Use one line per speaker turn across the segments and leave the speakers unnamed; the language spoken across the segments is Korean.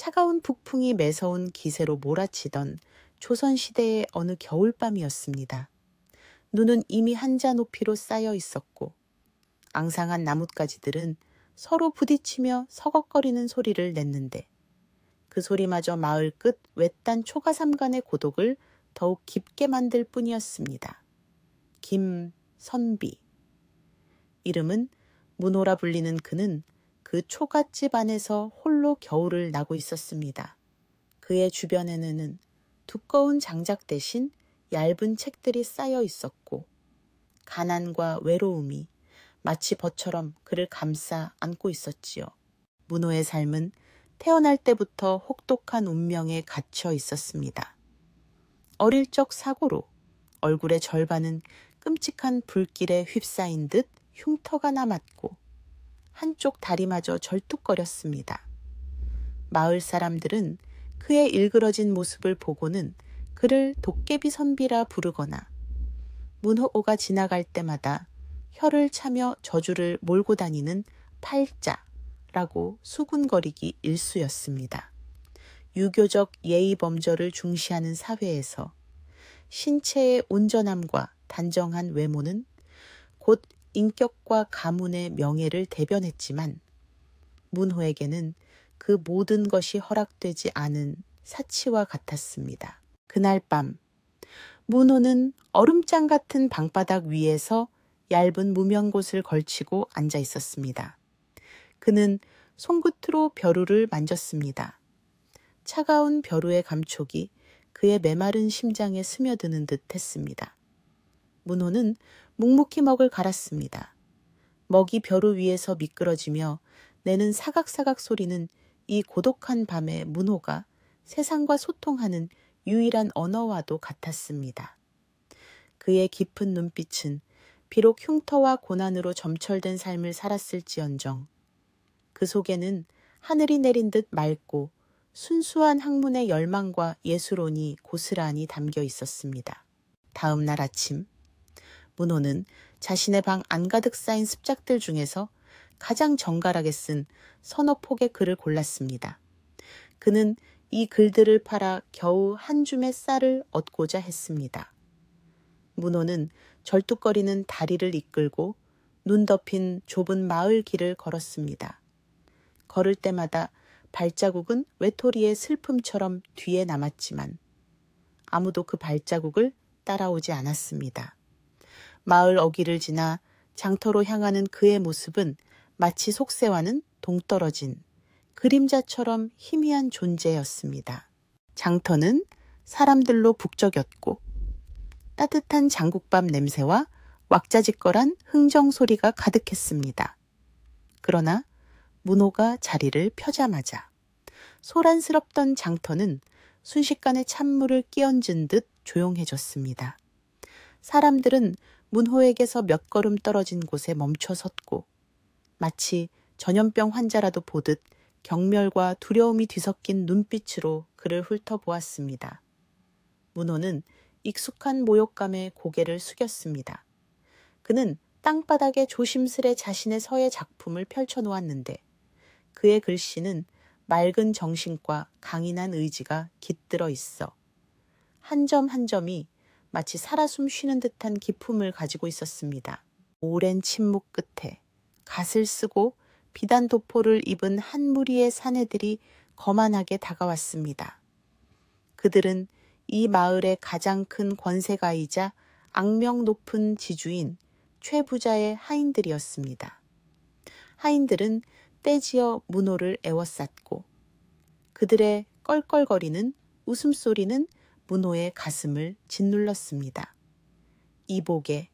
차가운 북풍이 매서운 기세로 몰아치던 조선시대의 어느 겨울밤이었습니다. 눈은 이미 한자 높이로 쌓여 있었고 앙상한 나뭇가지들은 서로 부딪히며 서걱거리는 소리를 냈는데 그 소리마저 마을 끝 외딴 초가삼간의 고독을 더욱 깊게 만들 뿐이었습니다. 김선비. 이름은 문호라 불리는 그는 그 초가집 안에서 홀로 겨울을 나고 있었습니다. 그의 주변에는 두꺼운 장작 대신 얇은 책들이 쌓여 있었고 가난과 외로움이 마치 벗처럼 그를 감싸 안고 있었지요. 문호의 삶은 태어날 때부터 혹독한 운명에 갇혀 있었습니다. 어릴 적 사고로 얼굴의 절반은 끔찍한 불길에 휩싸인 듯 흉터가 남았고 한쪽 다리마저 절뚝거렸습니다. 마을 사람들은 그의 일그러진 모습을 보고는 그를 도깨비 선비라 부르거나 문호가 지나갈 때마다 혀를 차며 저주를 몰고 다니는 팔자라고 수군거리기 일쑤였습니다. 유교적 예의 범절을 중시하는 사회에서 신체의 온전함과 단정한 외모는 곧 인격과 가문의 명예를 대변했지만 문호에게는 그 모든 것이 허락되지 않은 사치와 같았습니다. 그날 밤 문호는 얼음장 같은 방바닥 위에서 얇은 무명곳을 걸치고 앉아 있었습니다. 그는 손끝으로 벼루를 만졌습니다. 차가운 벼루의 감촉이 그의 메마른 심장에 스며드는 듯 했습니다. 문호는 묵묵히 먹을 갈았습니다. 먹이 벼루 위에서 미끄러지며 내는 사각사각 소리는 이 고독한 밤에 문호가 세상과 소통하는 유일한 언어와도 같았습니다. 그의 깊은 눈빛은 비록 흉터와 고난으로 점철된 삶을 살았을지언정 그 속에는 하늘이 내린 듯 맑고 순수한 학문의 열망과 예술혼이 고스란히 담겨 있었습니다. 다음 날 아침 문호는 자신의 방 안가득 쌓인 습작들 중에서 가장 정갈하게 쓴 서너 폭의 글을 골랐습니다. 그는 이 글들을 팔아 겨우 한 줌의 쌀을 얻고자 했습니다. 문호는 절뚝거리는 다리를 이끌고 눈 덮인 좁은 마을 길을 걸었습니다. 걸을 때마다 발자국은 외톨이의 슬픔처럼 뒤에 남았지만 아무도 그 발자국을 따라오지 않았습니다. 마을 어귀를 지나 장터로 향하는 그의 모습은 마치 속세와는 동떨어진 그림자처럼 희미한 존재였습니다. 장터는 사람들로 북적였고 따뜻한 장국밥 냄새와 왁자지껄한 흥정 소리가 가득했습니다. 그러나 문호가 자리를 펴자마자 소란스럽던 장터는 순식간에 찬물을 끼얹은 듯 조용해졌습니다. 사람들은 문호에게서 몇 걸음 떨어진 곳에 멈춰 섰고 마치 전염병 환자라도 보듯 경멸과 두려움이 뒤섞인 눈빛으로 그를 훑어보았습니다. 문호는 익숙한 모욕감에 고개를 숙였습니다. 그는 땅바닥에 조심스레 자신의 서예 작품을 펼쳐놓았는데 그의 글씨는 맑은 정신과 강인한 의지가 깃들어 있어 한 점 한 점이 마치 살아 숨 쉬는 듯한 기품을 가지고 있었습니다. 오랜 침묵 끝에 갓을 쓰고 비단 도포를 입은 한 무리의 사내들이 거만하게 다가왔습니다. 그들은 이 마을의 가장 큰 권세가이자 악명 높은 지주인 최부자의 하인들이었습니다. 하인들은 떼지어 문호를 애워쌌고 그들의 껄껄거리는 웃음소리는 문호의 가슴을 짓눌렀습니다. 이복의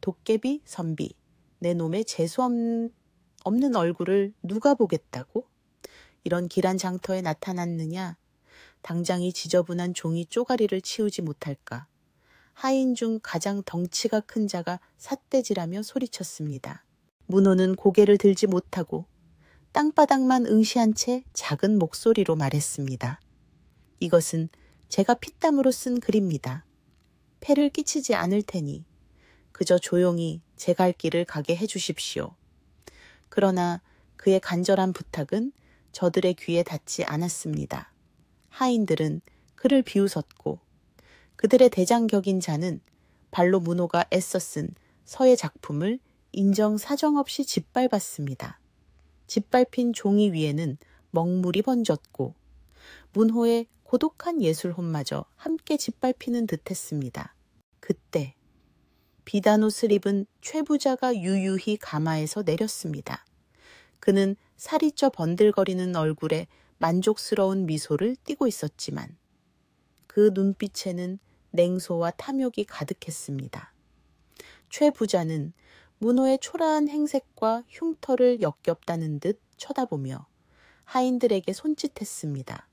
도깨비 선비, 내 놈의 재수 없는 얼굴을 누가 보겠다고? 이런 길한 장터에 나타났느냐? 당장 이 지저분한 종이 쪼가리를 치우지 못할까? 하인 중 가장 덩치가 큰 자가 삿대질하며 소리쳤습니다. 문호는 고개를 들지 못하고 땅바닥만 응시한 채 작은 목소리로 말했습니다. 이것은 제가 피땀으로 쓴 글입니다. 폐를 끼치지 않을 테니 그저 조용히 제 갈 길을 가게 해주십시오. 그러나 그의 간절한 부탁은 저들의 귀에 닿지 않았습니다. 하인들은 그를 비웃었고 그들의 대장격인 자는 발로 문호가 애써 쓴 서예 작품을 인정사정 없이 짓밟았습니다. 짓밟힌 종이 위에는 먹물이 번졌고 문호의 고독한 예술혼마저 함께 짓밟히는 듯했습니다. 그때 비단 옷을 입은 최부자가 유유히 가마에서 내렸습니다. 그는 살이 쪄 번들거리는 얼굴에 만족스러운 미소를 띠고 있었지만 그 눈빛에는 냉소와 탐욕이 가득했습니다. 최 부자는 문호의 초라한 행색과 흉터를 역겹다는 듯 쳐다보며 하인들에게 손짓했습니다.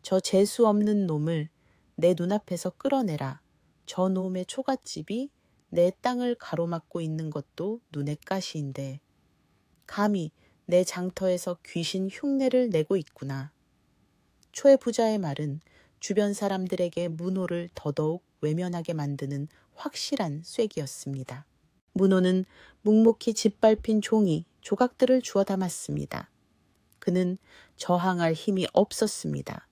저 재수 없는 놈을 내 눈앞에서 끌어내라. 저 놈의 초가집이 내 땅을 가로막고 있는 것도 눈의 가시인데 감히 내 장터에서 귀신 흉내를 내고 있구나. 최 부자의 말은 주변 사람들에게 문호를 더더욱 외면하게 만드는 확실한 쐐기였습니다. 문호는 묵묵히 짓밟힌 종이 조각들을 주워 담았습니다. 그는 저항할 힘이 없었습니다.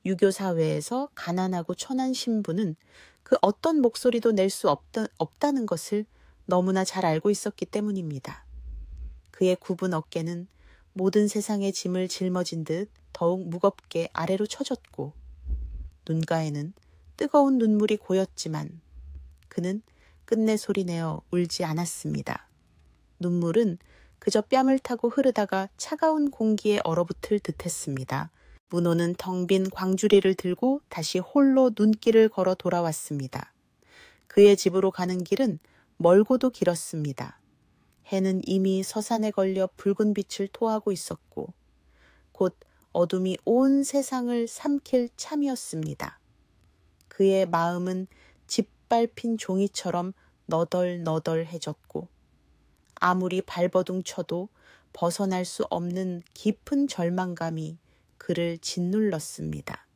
유교 사회에서 가난하고 천한 신부는 그 어떤 목소리도 낼 수 없다는 것을 너무나 잘 알고 있었기 때문입니다. 그의 굽은 어깨는 모든 세상의 짐을 짊어진 듯 더욱 무겁게 아래로 처졌고 눈가에는 뜨거운 눈물이 고였지만 그는 끝내 소리내어 울지 않았습니다. 눈물은 그저 뺨을 타고 흐르다가 차가운 공기에 얼어붙을 듯했습니다. 문호는 텅 빈 광주리를 들고 다시 홀로 눈길을 걸어 돌아왔습니다. 그의 집으로 가는 길은 멀고도 길었습니다. 해는 이미 서산에 걸려 붉은 빛을 토하고 있었고 곧 어둠이 온 세상을 삼킬 참이었습니다. 그의 마음은 짓밟힌 종이처럼 너덜너덜해졌고 아무리 발버둥 쳐도 벗어날 수 없는 깊은 절망감이 그를 짓눌렀습니다.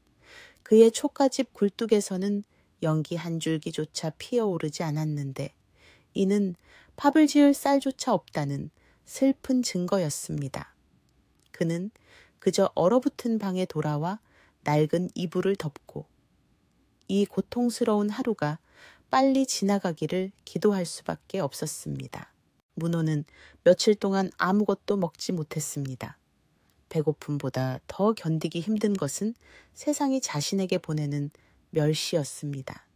그의 촉가집 굴뚝에서는 연기 한 줄기조차 피어오르지 않았는데 이는 밥을 지을 쌀조차 없다는 슬픈 증거였습니다. 그는 그저 얼어붙은 방에 돌아와 낡은 이불을 덮고 이 고통스러운 하루가 빨리 지나가기를 기도할 수밖에 없었습니다. 문호는 며칠 동안 아무것도 먹지 못했습니다. 배고픔보다 더 견디기 힘든 것은 세상이 자신에게 보내는 멸시였습니다.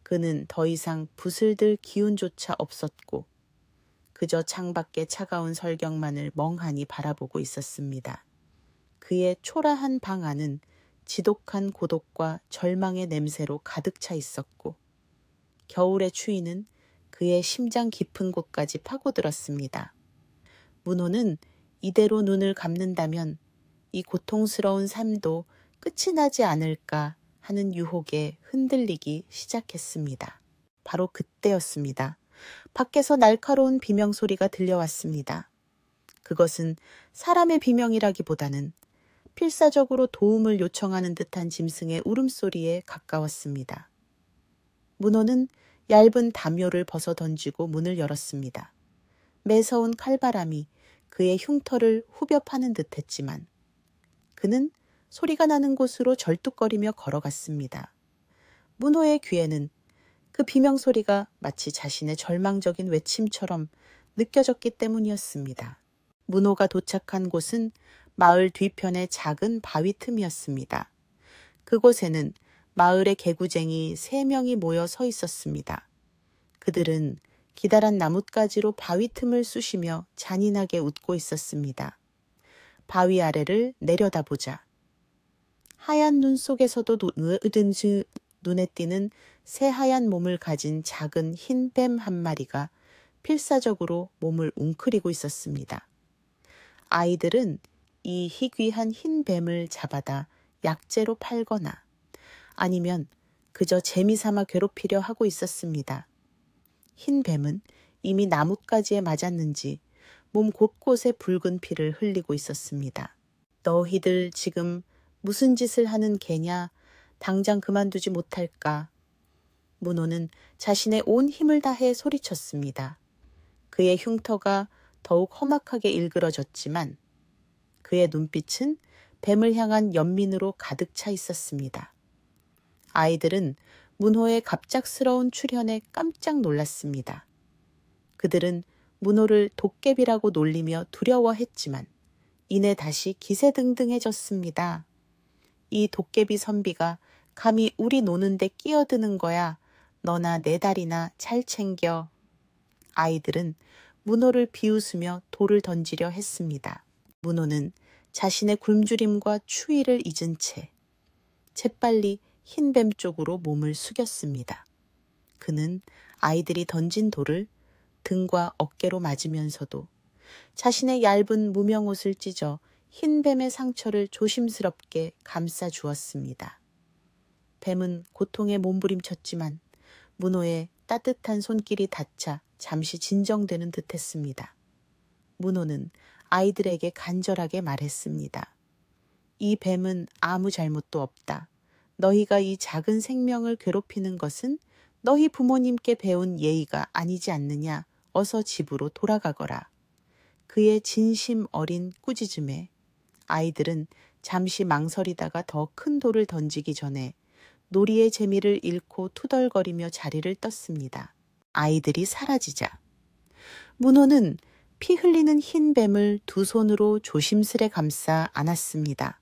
그는 더 이상 붓을 들 기운조차 없었고 그저 창밖의 차가운 설경만을 멍하니 바라보고 있었습니다. 그의 초라한 방 안은 지독한 고독과 절망의 냄새로 가득 차 있었고 겨울의 추위는 그의 심장 깊은 곳까지 파고들었습니다. 문호는 이대로 눈을 감는다면 이 고통스러운 삶도 끝이 나지 않을까 하는 유혹에 흔들리기 시작했습니다. 바로 그때였습니다. 밖에서 날카로운 비명소리가 들려왔습니다. 그것은 사람의 비명이라기보다는 필사적으로 도움을 요청하는 듯한 짐승의 울음소리에 가까웠습니다. 문호는 얇은 담요를 벗어 던지고 문을 열었습니다. 매서운 칼바람이 그의 흉터를 후벼 파는 듯했지만 그는 소리가 나는 곳으로 절뚝거리며 걸어갔습니다. 문호의 귀에는 그 비명소리가 마치 자신의 절망적인 외침처럼 느껴졌기 때문이었습니다. 문호가 도착한 곳은 마을 뒤편의 작은 바위 틈이었습니다. 그곳에는 마을의 개구쟁이 3명이 모여 서 있었습니다. 그들은 기다란 나뭇가지로 바위 틈을 쑤시며 잔인하게 웃고 있었습니다. 바위 아래를 내려다보자 하얀 눈 속에서도 눈에 띄는 새하얀 몸을 가진 작은 흰 뱀 한 마리가 필사적으로 몸을 웅크리고 있었습니다. 아이들은 이 희귀한 흰 뱀을 잡아다 약재로 팔거나 아니면 그저 재미삼아 괴롭히려 하고 있었습니다. 흰 뱀은 이미 나뭇가지에 맞았는지 몸 곳곳에 붉은 피를 흘리고 있었습니다. 너희들 지금 무슨 짓을 하는 개냐? 당장 그만두지 못할까? 문호는 자신의 온 힘을 다해 소리쳤습니다. 그의 흉터가 더욱 험악하게 일그러졌지만 그의 눈빛은 뱀을 향한 연민으로 가득 차 있었습니다. 아이들은 문호의 갑작스러운 출현에 깜짝 놀랐습니다. 그들은 문호를 도깨비라고 놀리며 두려워했지만 이내 다시 기세등등해졌습니다. 이 도깨비 선비가 감히 우리 노는데 끼어드는 거야. 너나 내 다리나 잘 챙겨. 아이들은 문호를 비웃으며 돌을 던지려 했습니다. 문호는 자신의 굶주림과 추위를 잊은 채 재빨리 흰뱀 쪽으로 몸을 숙였습니다. 그는 아이들이 던진 돌을 등과 어깨로 맞으면서도 자신의 얇은 무명옷을 찢어 흰뱀의 상처를 조심스럽게 감싸 주었습니다. 뱀은 고통에 몸부림쳤지만 문호의 따뜻한 손길이 닿자 잠시 진정되는 듯했습니다. 문호는 아이들에게 간절하게 말했습니다. 이 뱀은 아무 잘못도 없다. 너희가 이 작은 생명을 괴롭히는 것은 너희 부모님께 배운 예의가 아니지 않느냐. 어서 집으로 돌아가거라. 그의 진심 어린 꾸짖음에 아이들은 잠시 망설이다가 더 큰 돌을 던지기 전에 놀이의 재미를 잃고 투덜거리며 자리를 떴습니다. 아이들이 사라지자 문호는 피 흘리는 흰 뱀을 두 손으로 조심스레 감싸 안았습니다.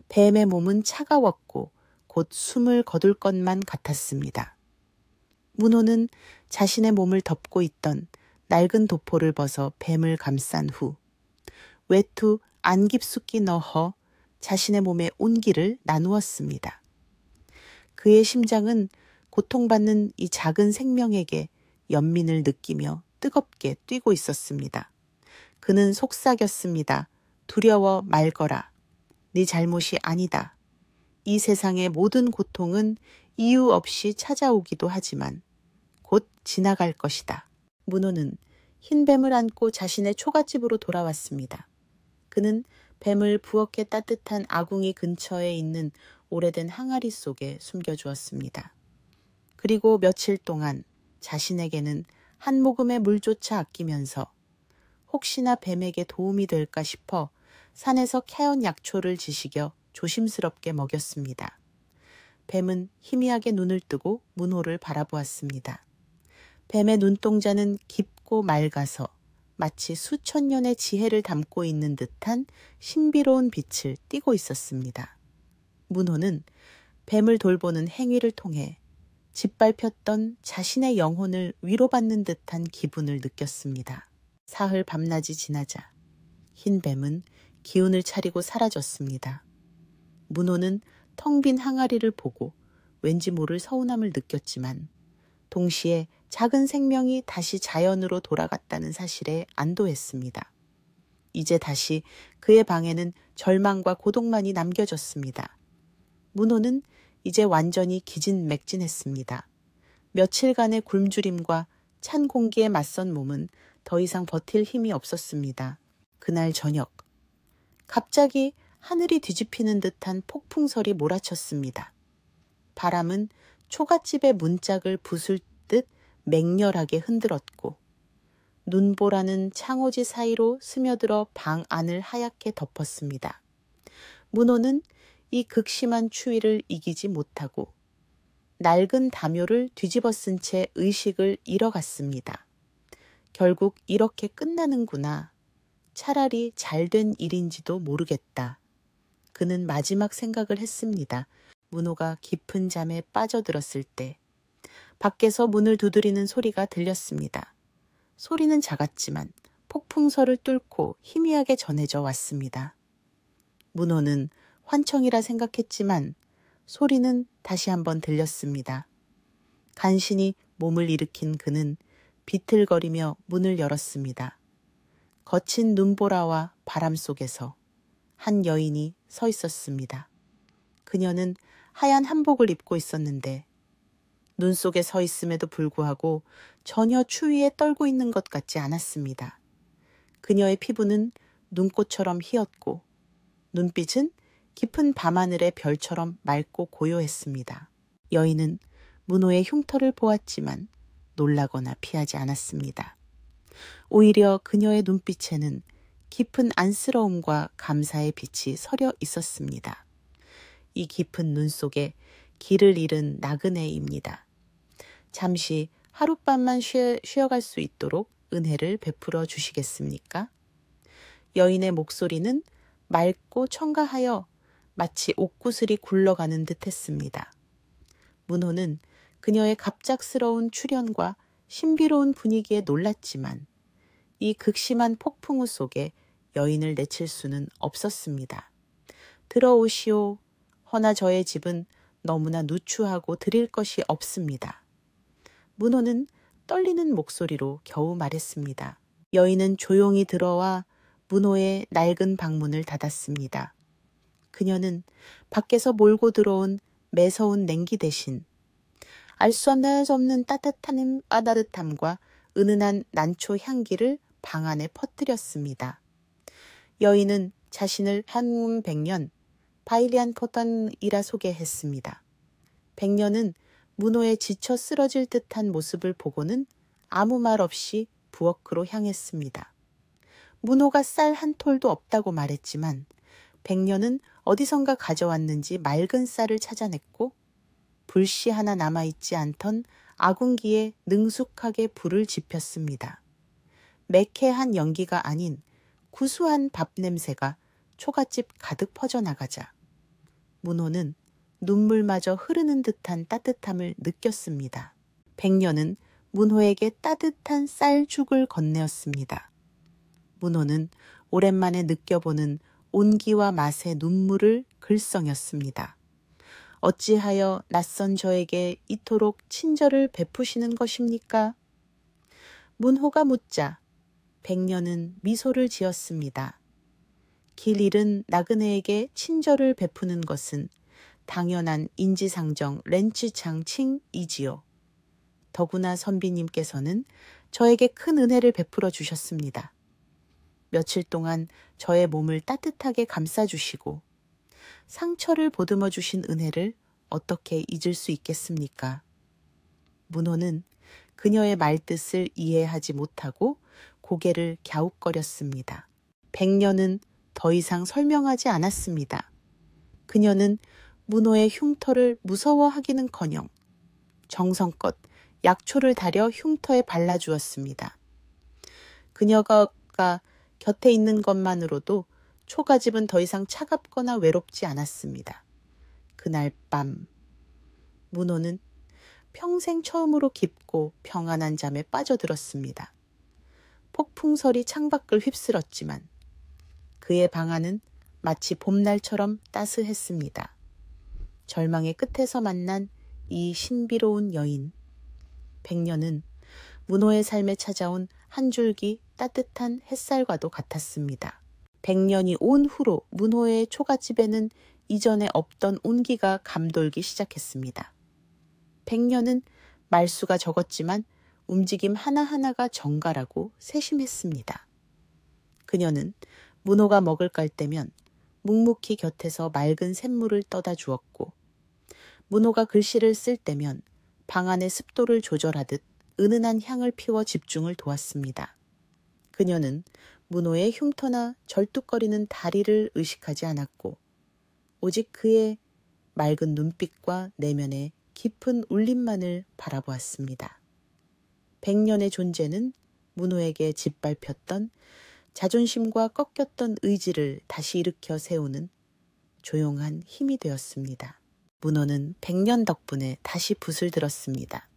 뱀의 몸은 차가웠고 곧 숨을 거둘 것만 같았습니다. 문호는 자신의 몸을 덮고 있던 낡은 도포를 벗어 뱀을 감싼 후 외투 안 깊숙이 넣어 자신의 몸에 온기를 나누었습니다. 그의 심장은 고통받는 이 작은 생명에게 연민을 느끼며 뜨겁게 뛰고 있었습니다. 그는 속삭였습니다. 두려워 말거라. 네 잘못이 아니다. 이 세상의 모든 고통은 이유 없이 찾아오기도 하지만 곧 지나갈 것이다. 문호는 흰 뱀을 안고 자신의 초가집으로 돌아왔습니다. 그는 뱀을 부엌의 따뜻한 아궁이 근처에 있는 오래된 항아리 속에 숨겨주었습니다. 그리고 며칠 동안 자신에게는 한 모금의 물조차 아끼면서 혹시나 뱀에게 도움이 될까 싶어 산에서 캐온 약초를 지식여 조심스럽게 먹였습니다. 뱀은 희미하게 눈을 뜨고 문호를 바라보았습니다. 뱀의 눈동자는 깊고 맑아서 마치 수천 년의 지혜를 담고 있는 듯한 신비로운 빛을 띠고 있었습니다. 문호는 뱀을 돌보는 행위를 통해 짓밟혔던 자신의 영혼을 위로받는 듯한 기분을 느꼈습니다. 사흘 밤낮이 지나자 흰 뱀은 기운을 차리고 사라졌습니다. 문호는 텅 빈 항아리를 보고 왠지 모를 서운함을 느꼈지만 동시에 작은 생명이 다시 자연으로 돌아갔다는 사실에 안도했습니다. 이제 다시 그의 방에는 절망과 고독만이 남겨졌습니다. 문호는 이제 완전히 기진맥진했습니다. 며칠간의 굶주림과 찬 공기에 맞선 몸은 더 이상 버틸 힘이 없었습니다. 그날 저녁, 갑자기 하늘이 뒤집히는 듯한 폭풍설이 몰아쳤습니다. 바람은 초가집의 문짝을 부술 듯 맹렬하게 흔들었고 눈보라는 창호지 사이로 스며들어 방 안을 하얗게 덮었습니다. 문호는 이 극심한 추위를 이기지 못하고 낡은 담요를 뒤집어 쓴 채 의식을 잃어갔습니다. 결국 이렇게 끝나는구나. 차라리 잘된 일인지도 모르겠다. 그는 마지막 생각을 했습니다. 문호가 깊은 잠에 빠져들었을 때 밖에서 문을 두드리는 소리가 들렸습니다. 소리는 작았지만 폭풍설을 뚫고 희미하게 전해져 왔습니다. 문호는 환청이라 생각했지만 소리는 다시 한번 들렸습니다. 간신히 몸을 일으킨 그는 비틀거리며 문을 열었습니다. 거친 눈보라와 바람 속에서 한 여인이 서 있었습니다. 그녀는 하얀 한복을 입고 있었는데 눈 속에 서 있음에도 불구하고 전혀 추위에 떨고 있는 것 같지 않았습니다. 그녀의 피부는 눈꽃처럼 희었고 눈빛은 깊은 밤하늘의 별처럼 맑고 고요했습니다. 여인은 문호의 흉터를 보았지만 놀라거나 피하지 않았습니다. 오히려 그녀의 눈빛에는 깊은 안쓰러움과 감사의 빛이 서려 있었습니다. 이 깊은 눈 속에 길을 잃은 나그네입니다. 잠시 하룻밤만 쉬어갈 수 있도록 은혜를 베풀어 주시겠습니까? 여인의 목소리는 맑고 청가하여 마치 옥구슬이 굴러가는 듯 했습니다. 문호는 그녀의 갑작스러운 출현과 신비로운 분위기에 놀랐지만 이 극심한 폭풍우 속에 여인을 내칠 수는 없었습니다. 들어오시오. 허나 저의 집은 너무나 누추하고 드릴 것이 없습니다. 문호는 떨리는 목소리로 겨우 말했습니다. 여인은 조용히 들어와 문호의 낡은 방문을 닫았습니다. 그녀는 밖에서 몰고 들어온 매서운 냉기 대신 알 수 없는 따뜻함과 은은한 난초 향기를 방 안에 퍼뜨렸습니다. 여인은 자신을 한 백년 바일리안 포탄이라 소개했습니다. 백년은 문호의 지쳐 쓰러질 듯한 모습을 보고는 아무 말 없이 부엌으로 향했습니다. 문호가 쌀 한 톨도 없다고 말했지만 백년은 어디선가 가져왔는지 맑은 쌀을 찾아냈고 불씨 하나 남아있지 않던 아궁기에 능숙하게 불을 지폈습니다. 매캐한 연기가 아닌 구수한 밥 냄새가 초가집 가득 퍼져나가자 문호는 눈물마저 흐르는 듯한 따뜻함을 느꼈습니다. 백년은 문호에게 따뜻한 쌀죽을 건네었습니다. 문호는 오랜만에 느껴보는 온기와 맛의 눈물을 글썽였습니다. 어찌하여 낯선 저에게 이토록 친절을 베푸시는 것입니까? 문호가 묻자 백년은 미소를 지었습니다. 길 잃은 나그네에게 친절을 베푸는 것은 당연한 인지상정 렌치창칭이지요. 더구나 선비님께서는 저에게 큰 은혜를 베풀어 주셨습니다. 며칠 동안 저의 몸을 따뜻하게 감싸주시고 상처를 보듬어 주신 은혜를 어떻게 잊을 수 있겠습니까? 문호는 그녀의 말뜻을 이해하지 못하고 고개를 갸웃거렸습니다. 백년은 더 이상 설명하지 않았습니다. 그녀는 문호의 흉터를 무서워하기는커녕 정성껏 약초를 다려 흉터에 발라주었습니다. 그녀가 곁에 있는 것만으로도 초가집은 더 이상 차갑거나 외롭지 않았습니다. 그날 밤 문호는 평생 처음으로 깊고 평안한 잠에 빠져들었습니다. 폭풍설이 창밖을 휩쓸었지만 그의 방 안은 마치 봄날처럼 따스했습니다. 절망의 끝에서 만난 이 신비로운 여인. 백년은 문호의 삶에 찾아온 한 줄기 따뜻한 햇살과도 같았습니다. 100년이 온 후로 문호의 초가집에는 이전에 없던 온기가 감돌기 시작했습니다. 100년은 말수가 적었지만 움직임 하나하나가 정갈하고 세심했습니다. 그녀는 문호가 먹을 깔때면 묵묵히 곁에서 맑은 샘물을 떠다 주었고 문호가 글씨를 쓸 때면 방 안의 습도를 조절하듯 은은한 향을 피워 집중을 도왔습니다. 그녀는 문호의 흉터나 절뚝거리는 다리를 의식하지 않았고 오직 그의 맑은 눈빛과 내면의 깊은 울림만을 바라보았습니다. 100년의 존재는 문호에게 짓밟혔던 자존심과 꺾였던 의지를 다시 일으켜 세우는 조용한 힘이 되었습니다. 문호는 100년 덕분에 다시 붓을 들었습니다.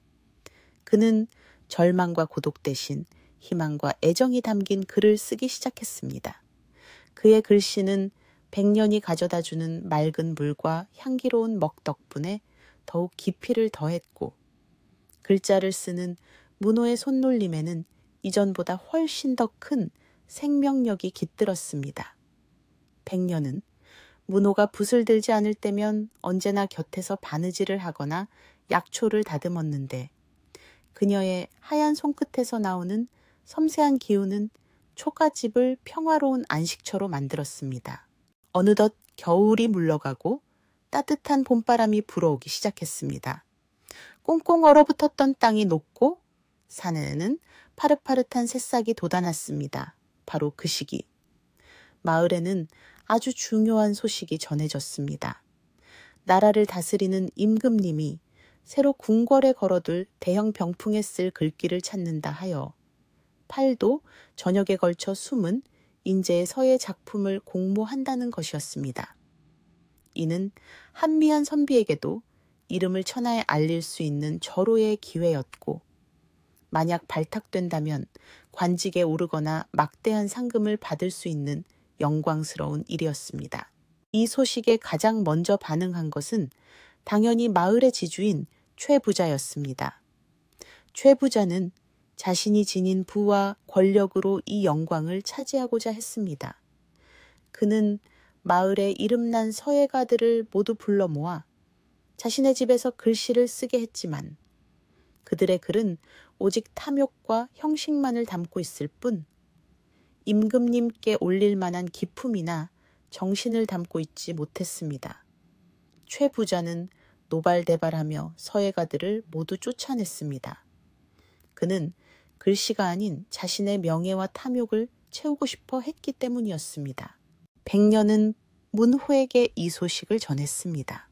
그는 절망과 고독 대신 희망과 애정이 담긴 글을 쓰기 시작했습니다. 그의 글씨는 100년이 가져다주는 맑은 물과 향기로운 먹 덕분에 더욱 깊이를 더했고 글자를 쓰는 문호의 손놀림에는 이전보다 훨씬 더 큰 생명력이 깃들었습니다. 100년은 문호가 붓을 들지 않을 때면 언제나 곁에서 바느질을 하거나 약초를 다듬었는데 그녀의 하얀 손끝에서 나오는 섬세한 기운은 초가집을 평화로운 안식처로 만들었습니다. 어느덧 겨울이 물러가고 따뜻한 봄바람이 불어오기 시작했습니다. 꽁꽁 얼어붙었던 땅이 녹고 산에는 파릇파릇한 새싹이 돋아났습니다. 바로 그 시기 마을에는 아주 중요한 소식이 전해졌습니다. 나라를 다스리는 임금님이 새로 궁궐에 걸어둘 대형 병풍에 쓸 글귀를 찾는다 하여 팔도 저녁에 걸쳐 숨은 인재의 서예 작품을 공모한다는 것이었습니다. 이는 한미한 선비에게도 이름을 천하에 알릴 수 있는 절호의 기회였고, 만약 발탁된다면 관직에 오르거나 막대한 상금을 받을 수 있는 영광스러운 일이었습니다. 이 소식에 가장 먼저 반응한 것은 당연히 마을의 지주인 최 부자였습니다. 최 부자는 자신이 지닌 부와 권력으로 이 영광을 차지하고자 했습니다. 그는 마을의 이름난 서예가들을 모두 불러 모아 자신의 집에서 글씨를 쓰게 했지만 그들의 글은 오직 탐욕과 형식만을 담고 있을 뿐 임금님께 올릴 만한 기품이나 정신을 담고 있지 못했습니다. 최 부자는 노발대발하며 서예가들을 모두 쫓아냈습니다. 그는 글씨가 아닌 자신의 명예와 탐욕을 채우고 싶어 했기 때문이었습니다. 백년은 문호에게 이 소식을 전했습니다.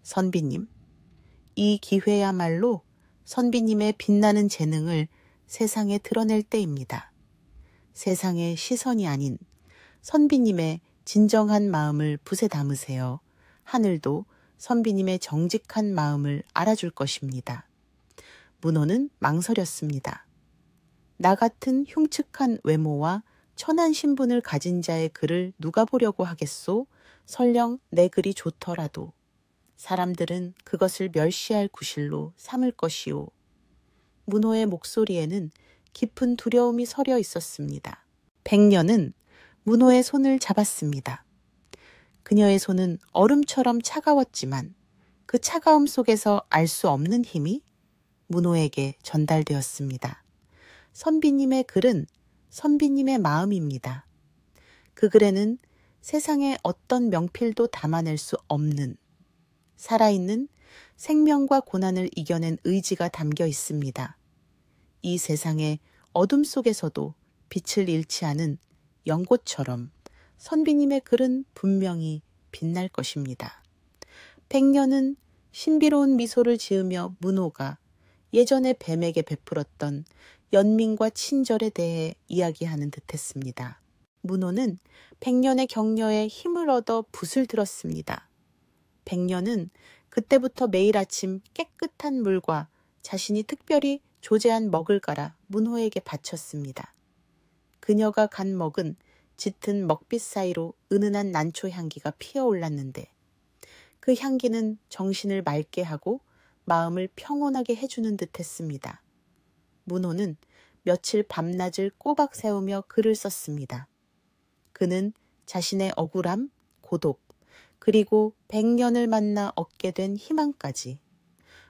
선비님, 이 기회야말로 선비님의 빛나는 재능을 세상에 드러낼 때입니다. 세상의 시선이 아닌 선비님의 진정한 마음을 붓에 담으세요. 하늘도 선비님의 정직한 마음을 알아줄 것입니다. 문호는 망설였습니다. 나 같은 흉측한 외모와 천한 신분을 가진 자의 글을 누가 보려고 하겠소? 설령 내 글이 좋더라도 사람들은 그것을 멸시할 구실로 삼을 것이오. 문호의 목소리에는 깊은 두려움이 서려 있었습니다. 백년은 문호의 손을 잡았습니다. 그녀의 손은 얼음처럼 차가웠지만 그 차가움 속에서 알 수 없는 힘이 문호에게 전달되었습니다. 선비님의 글은 선비님의 마음입니다. 그 글에는 세상의 어떤 명필도 담아낼 수 없는 살아있는 생명과 고난을 이겨낸 의지가 담겨 있습니다. 이 세상의 어둠 속에서도 빛을 잃지 않은 연꽃처럼 선비님의 글은 분명히 빛날 것입니다. 백년은 신비로운 미소를 지으며 문호가 예전에 뱀에게 베풀었던 연민과 친절에 대해 이야기하는 듯했습니다. 문호는 백년의 격려에 힘을 얻어 붓을 들었습니다. 백년은 그때부터 매일 아침 깨끗한 물과 자신이 특별히 조제한 먹을 갈아 문호에게 바쳤습니다. 그녀가 간 먹은 짙은 먹빛 사이로 은은한 난초 향기가 피어올랐는데 그 향기는 정신을 맑게 하고 마음을 평온하게 해주는 듯했습니다. 문호는 며칠 밤낮을 꼬박 세우며 글을 썼습니다. 그는 자신의 억울함, 고독, 그리고 백년을 만나 얻게 된 희망까지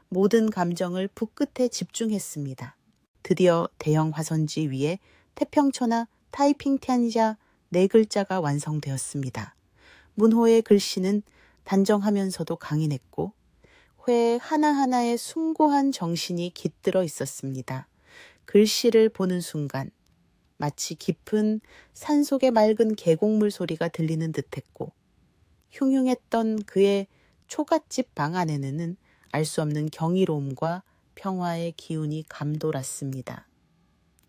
모든 감정을 붓끝에 집중했습니다. 드디어 대형 화선지 위에 태평천하 타이핑 티안샤 4글자가 완성되었습니다. 문호의 글씨는 단정하면서도 강인했고 회 하나하나에 숭고한 정신이 깃들어 있었습니다. 글씨를 보는 순간 마치 깊은 산속의 맑은 계곡물 소리가 들리는 듯했고 흉흉했던 그의 초갓집 방 안에는 알 수 없는 경이로움과 평화의 기운이 감돌았습니다.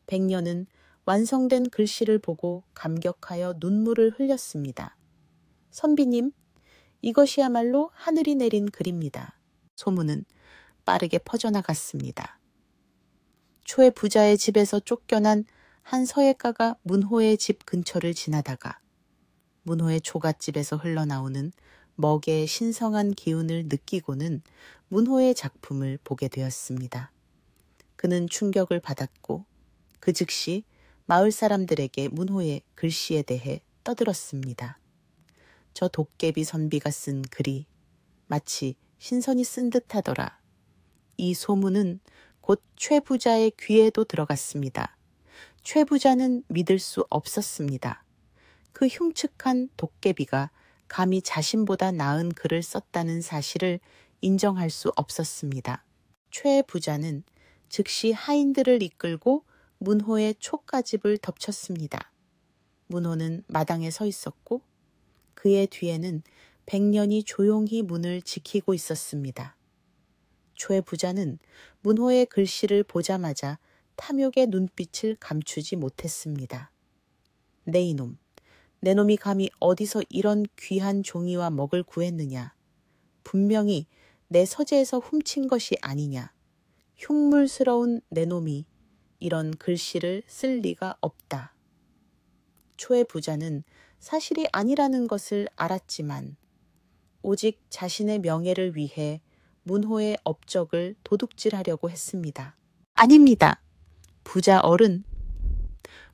백년은 완성된 글씨를 보고 감격하여 눈물을 흘렸습니다. 선비님, 이것이야말로 하늘이 내린 글입니다. 소문은 빠르게 퍼져나갔습니다. 초의 부자의 집에서 쫓겨난 한 서예가가 문호의 집 근처를 지나다가 문호의 초갓집에서 흘러나오는 먹의 신성한 기운을 느끼고는 문호의 작품을 보게 되었습니다. 그는 충격을 받았고 그 즉시 마을 사람들에게 문호의 글씨에 대해 떠들었습니다. 저 도깨비 선비가 쓴 글이 마치 신선이 쓴 듯하더라. 이 소문은 곧 최 부자의 귀에도 들어갔습니다. 최 부자는 믿을 수 없었습니다. 그 흉측한 도깨비가 감히 자신보다 나은 글을 썼다는 사실을 인정할 수 없었습니다. 최 부자는 즉시 하인들을 이끌고 문호의 촉가집을 덮쳤습니다. 문호는 마당에 서 있었고 그의 뒤에는 백년이 조용히 문을 지키고 있었습니다. 초의 부자는 문호의 글씨를 보자마자 탐욕의 눈빛을 감추지 못했습니다. 내 이놈, 내 놈이 감히 어디서 이런 귀한 종이와 먹을 구했느냐. 분명히 내 서재에서 훔친 것이 아니냐. 흉물스러운 내 놈이 이런 글씨를 쓸 리가 없다. 초의 부자는 사실이 아니라는 것을 알았지만 오직 자신의 명예를 위해 문호의 업적을 도둑질하려고 했습니다. 아닙니다. 부자 어른.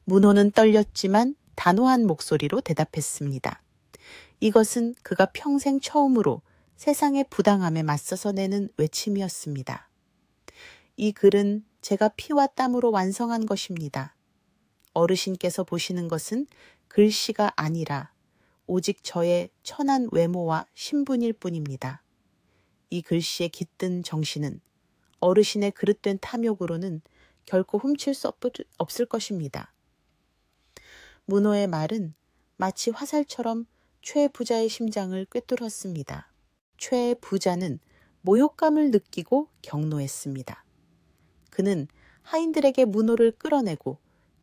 문호는 떨렸지만 단호한 목소리로 대답했습니다. 이것은 그가 평생 처음으로 세상의 부당함에 맞서서 내는 외침이었습니다. 이 글은 제가 피와 땀으로 완성한 것입니다. 어르신께서 보시는 것은 글씨가 아니라 오직 저의 천한 외모와 신분일 뿐입니다. 이 글씨의 깃든 정신은 어르신의 그릇된 탐욕으로는 결코 훔칠 수 없을 것입니다. 문호의 말은 마치 화살처럼 최 부자의 심장을 꿰뚫었습니다. 최 부자는 모욕감을 느끼고 경노했습니다. 그는 하인들에게 문호를 끌어내고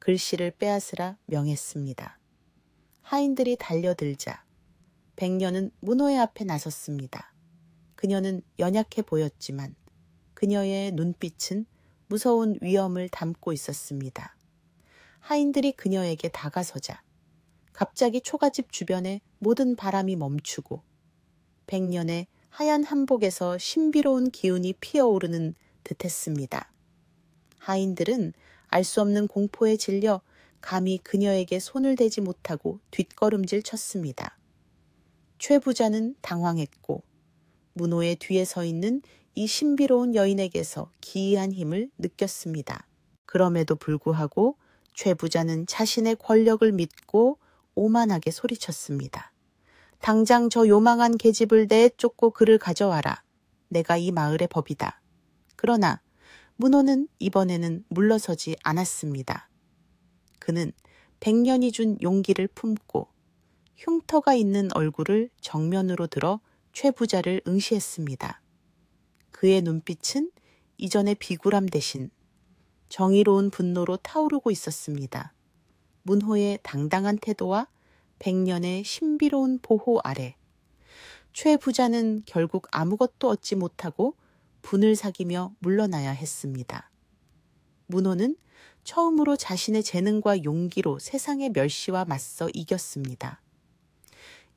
글씨를 빼앗으라 명했습니다. 하인들이 달려들자 백년은 문호의 앞에 나섰습니다. 그녀는 연약해 보였지만 그녀의 눈빛은 무서운 위험을 담고 있었습니다. 하인들이 그녀에게 다가서자 갑자기 초가집 주변에 모든 바람이 멈추고 백년의 하얀 한복에서 신비로운 기운이 피어오르는 듯했습니다. 하인들은 알 수 없는 공포에 질려 감히 그녀에게 손을 대지 못하고 뒷걸음질 쳤습니다. 최 부자는 당황했고 문호의 뒤에 서 있는 이 신비로운 여인에게서 기이한 힘을 느꼈습니다. 그럼에도 불구하고 최 부자는 자신의 권력을 믿고 오만하게 소리쳤습니다. 당장 저 요망한 계집을 내쫓고 그를 가져와라. 내가 이 마을의 법이다. 그러나 문호는 이번에는 물러서지 않았습니다. 그는 백년이 준 용기를 품고 흉터가 있는 얼굴을 정면으로 들어 최 부자를 응시했습니다. 그의 눈빛은 이전의 비굴함 대신 정의로운 분노로 타오르고 있었습니다. 문호의 당당한 태도와 백년의 신비로운 보호 아래 최 부자는 결국 아무것도 얻지 못하고 분을 사기며 물러나야 했습니다. 문호는 처음으로 자신의 재능과 용기로 세상의 멸시와 맞서 이겼습니다.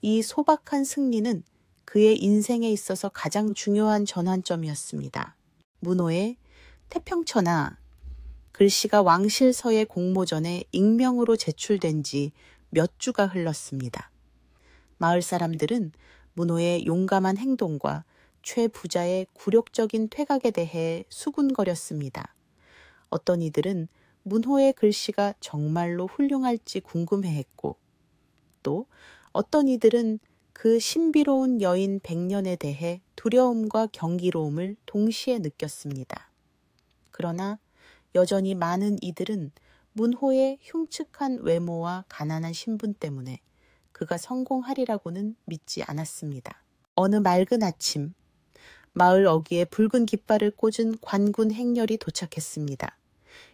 이 소박한 승리는 그의 인생에 있어서 가장 중요한 전환점이었습니다. 문호의 태평천하 글씨가 왕실서의 공모전에 익명으로 제출된 지 몇 주가 흘렀습니다. 마을 사람들은 문호의 용감한 행동과 최 부자의 굴욕적인 퇴각에 대해 수군거렸습니다. 어떤 이들은 문호의 글씨가 정말로 훌륭할지 궁금해했고 또 어떤 이들은 그 신비로운 여인 백년에 대해 두려움과 경이로움을 동시에 느꼈습니다. 그러나 여전히 많은 이들은 문호의 흉측한 외모와 가난한 신분 때문에 그가 성공하리라고는 믿지 않았습니다. 어느 맑은 아침, 마을 어귀에 붉은 깃발을 꽂은 관군 행렬이 도착했습니다.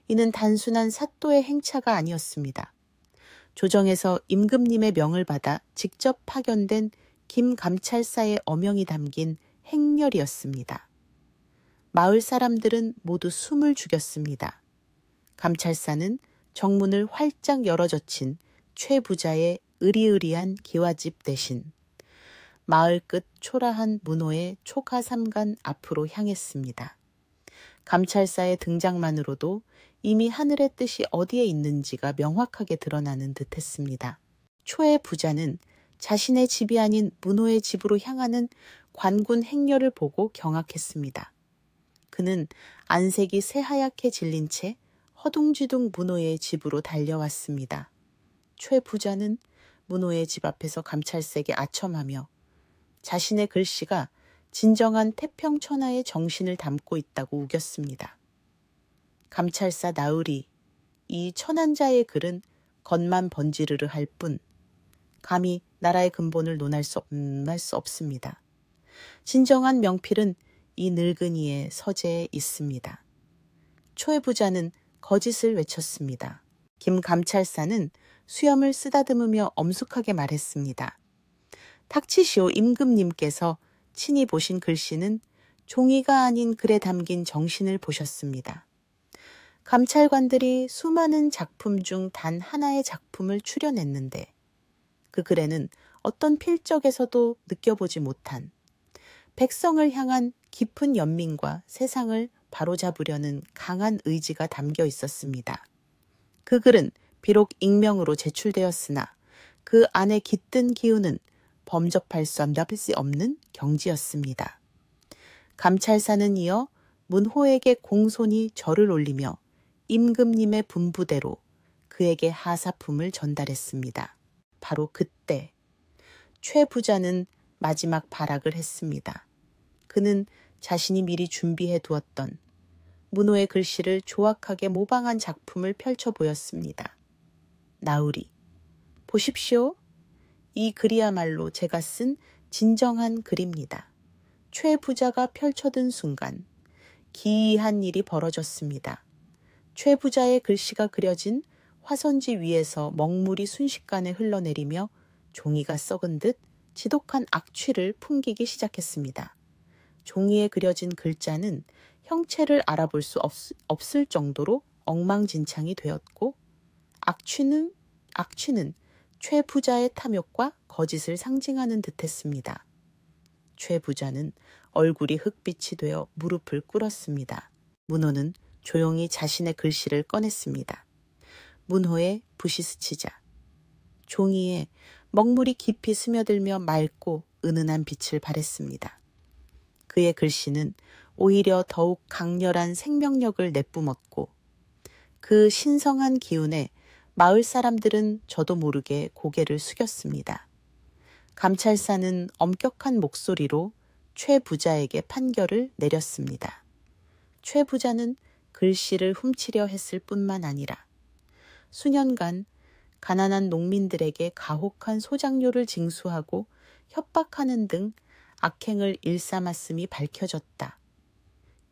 이는 단순한 사또의 행차가 아니었습니다. 조정에서 임금님의 명을 받아 직접 파견된 김 감찰사의 어명이 담긴 행렬이었습니다. 마을 사람들은 모두 숨을 죽였습니다. 감찰사는 정문을 활짝 열어젖힌 최 부자의 으리으리한 기와집 대신 마을 끝 초라한 문호의 초가삼간 앞으로 향했습니다. 감찰사의 등장만으로도 이미 하늘의 뜻이 어디에 있는지가 명확하게 드러나는 듯했습니다. 초의 부자는 자신의 집이 아닌 문호의 집으로 향하는 관군 행렬을 보고 경악했습니다. 그는 안색이 새하얗게 질린 채 허둥지둥 문호의 집으로 달려왔습니다. 최 부자는 문호의 집 앞에서 감찰사에게 아첨하며 자신의 글씨가 진정한 태평천하의 정신을 담고 있다고 우겼습니다. 감찰사 나으리, 이 천한자의 글은 겉만 번지르르 할 뿐 감히 나라의 근본을 논할 수 없습니다. 진정한 명필은 이 늙은이의 서재에 있습니다. 초의 부자는 거짓을 외쳤습니다. 김 감찰사는 수염을 쓰다듬으며 엄숙하게 말했습니다. 닥치시오. 임금님께서 친히 보신 글씨는 종이가 아닌 글에 담긴 정신을 보셨습니다. 감찰관들이 수많은 작품 중 단 하나의 작품을 추려냈는데 그 글에는 어떤 필적에서도 느껴보지 못한 백성을 향한 깊은 연민과 세상을 바로잡으려는 강한 의지가 담겨 있었습니다. 그 글은 비록 익명으로 제출되었으나 그 안에 깃든 기운은 범접할 수 없는 경지였습니다. 감찰사는 이어 문호에게 공손히 절을 올리며 임금님의 분부대로 그에게 하사품을 전달했습니다. 바로 그때 최 부자는 마지막 발악을 했습니다. 그는 자신이 미리 준비해 두었던 문호의 글씨를 조악하게 모방한 작품을 펼쳐 보였습니다. 나으리, 보십시오. 이 글이야말로 제가 쓴 진정한 글입니다. 최 부자가 펼쳐든 순간 기이한 일이 벌어졌습니다. 최 부자의 글씨가 그려진 화선지 위에서 먹물이 순식간에 흘러내리며 종이가 썩은 듯 지독한 악취를 풍기기 시작했습니다. 종이에 그려진 글자는 형체를 알아볼 수 없을 정도로 엉망진창이 되었고 악취는 최 부자의 탐욕과 거짓을 상징하는 듯했습니다. 최 부자는 얼굴이 흑빛이 되어 무릎을 꿇었습니다. 문호는 조용히 자신의 글씨를 꺼냈습니다. 문호의 부시스치자. 종이에 먹물이 깊이 스며들며 맑고 은은한 빛을 발했습니다. 그의 글씨는 오히려 더욱 강렬한 생명력을 내뿜었고 그 신성한 기운에 마을 사람들은 저도 모르게 고개를 숙였습니다. 감찰사는 엄격한 목소리로 최 부자에게 판결을 내렸습니다. 최 부자는 글씨를 훔치려 했을 뿐만 아니라 수년간 가난한 농민들에게 가혹한 소작료를 징수하고 협박하는 등 악행을 일삼았음이 밝혀졌다.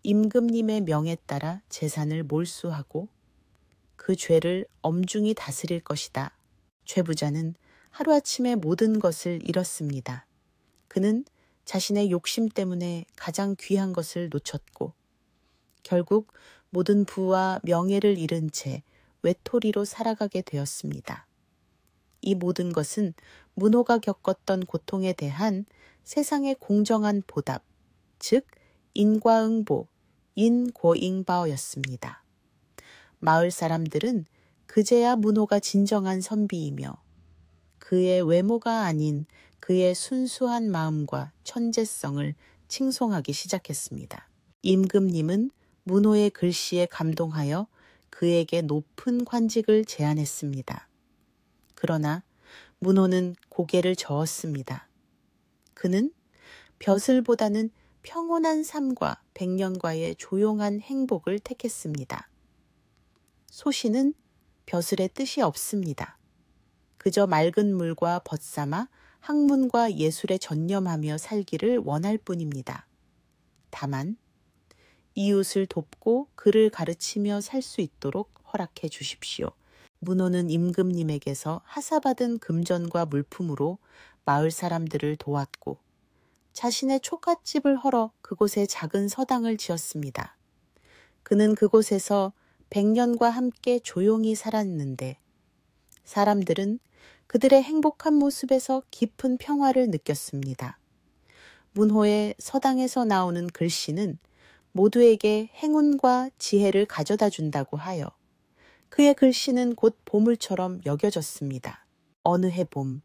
임금님의 명에 따라 재산을 몰수하고 그 죄를 엄중히 다스릴 것이다. 최 부자는 하루아침에 모든 것을 잃었습니다. 그는 자신의 욕심 때문에 가장 귀한 것을 놓쳤고 결국 모든 부와 명예를 잃은 채 외톨이로 살아가게 되었습니다. 이 모든 것은 문호가 겪었던 고통에 대한 세상의 공정한 보답, 즉 인과응보, 인고잉바오였습니다. 마을 사람들은 그제야 문호가 진정한 선비이며 그의 외모가 아닌 그의 순수한 마음과 천재성을 칭송하기 시작했습니다. 임금님은 문호의 글씨에 감동하여 그에게 높은 관직을 제안했습니다. 그러나 문호는 고개를 저었습니다. 그는 벼슬보다는 평온한 삶과 백년과의 조용한 행복을 택했습니다. 소신은 벼슬의 뜻이 없습니다. 그저 맑은 물과 벗삼아 학문과 예술에 전념하며 살기를 원할 뿐입니다. 다만 이웃을 돕고 그를 가르치며 살 수 있도록 허락해 주십시오. 문호는 임금님에게서 하사받은 금전과 물품으로 마을 사람들을 도왔고 자신의 촉갓집을 헐어 그곳에 작은 서당을 지었습니다. 그는 그곳에서 100년과 함께 조용히 살았는데 사람들은 그들의 행복한 모습에서 깊은 평화를 느꼈습니다. 문호의 서당에서 나오는 글씨는 모두에게 행운과 지혜를 가져다 준다고 하여 그의 글씨는 곧 보물처럼 여겨졌습니다. 어느 해 봄,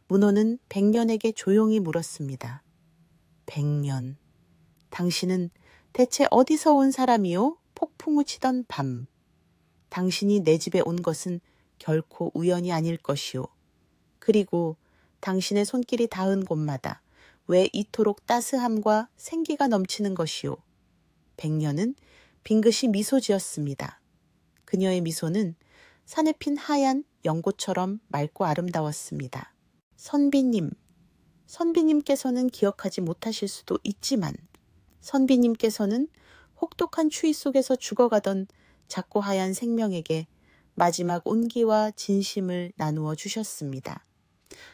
문호는 100년에게 조용히 물었습니다. 100년, 당신은 대체 어디서 온 사람이요? 폭풍우 치던 밤. 당신이 내 집에 온 것은 결코 우연이 아닐 것이오. 그리고 당신의 손길이 닿은 곳마다 왜 이토록 따스함과 생기가 넘치는 것이오. 100년은 빙긋이 미소 지었습니다. 그녀의 미소는 산에 핀 하얀 연꽃처럼 맑고 아름다웠습니다. 선비님께서는 기억하지 못하실 수도 있지만 선비님께서는 혹독한 추위 속에서 죽어가던 작고 하얀 생명에게 마지막 온기와 진심을 나누어 주셨습니다.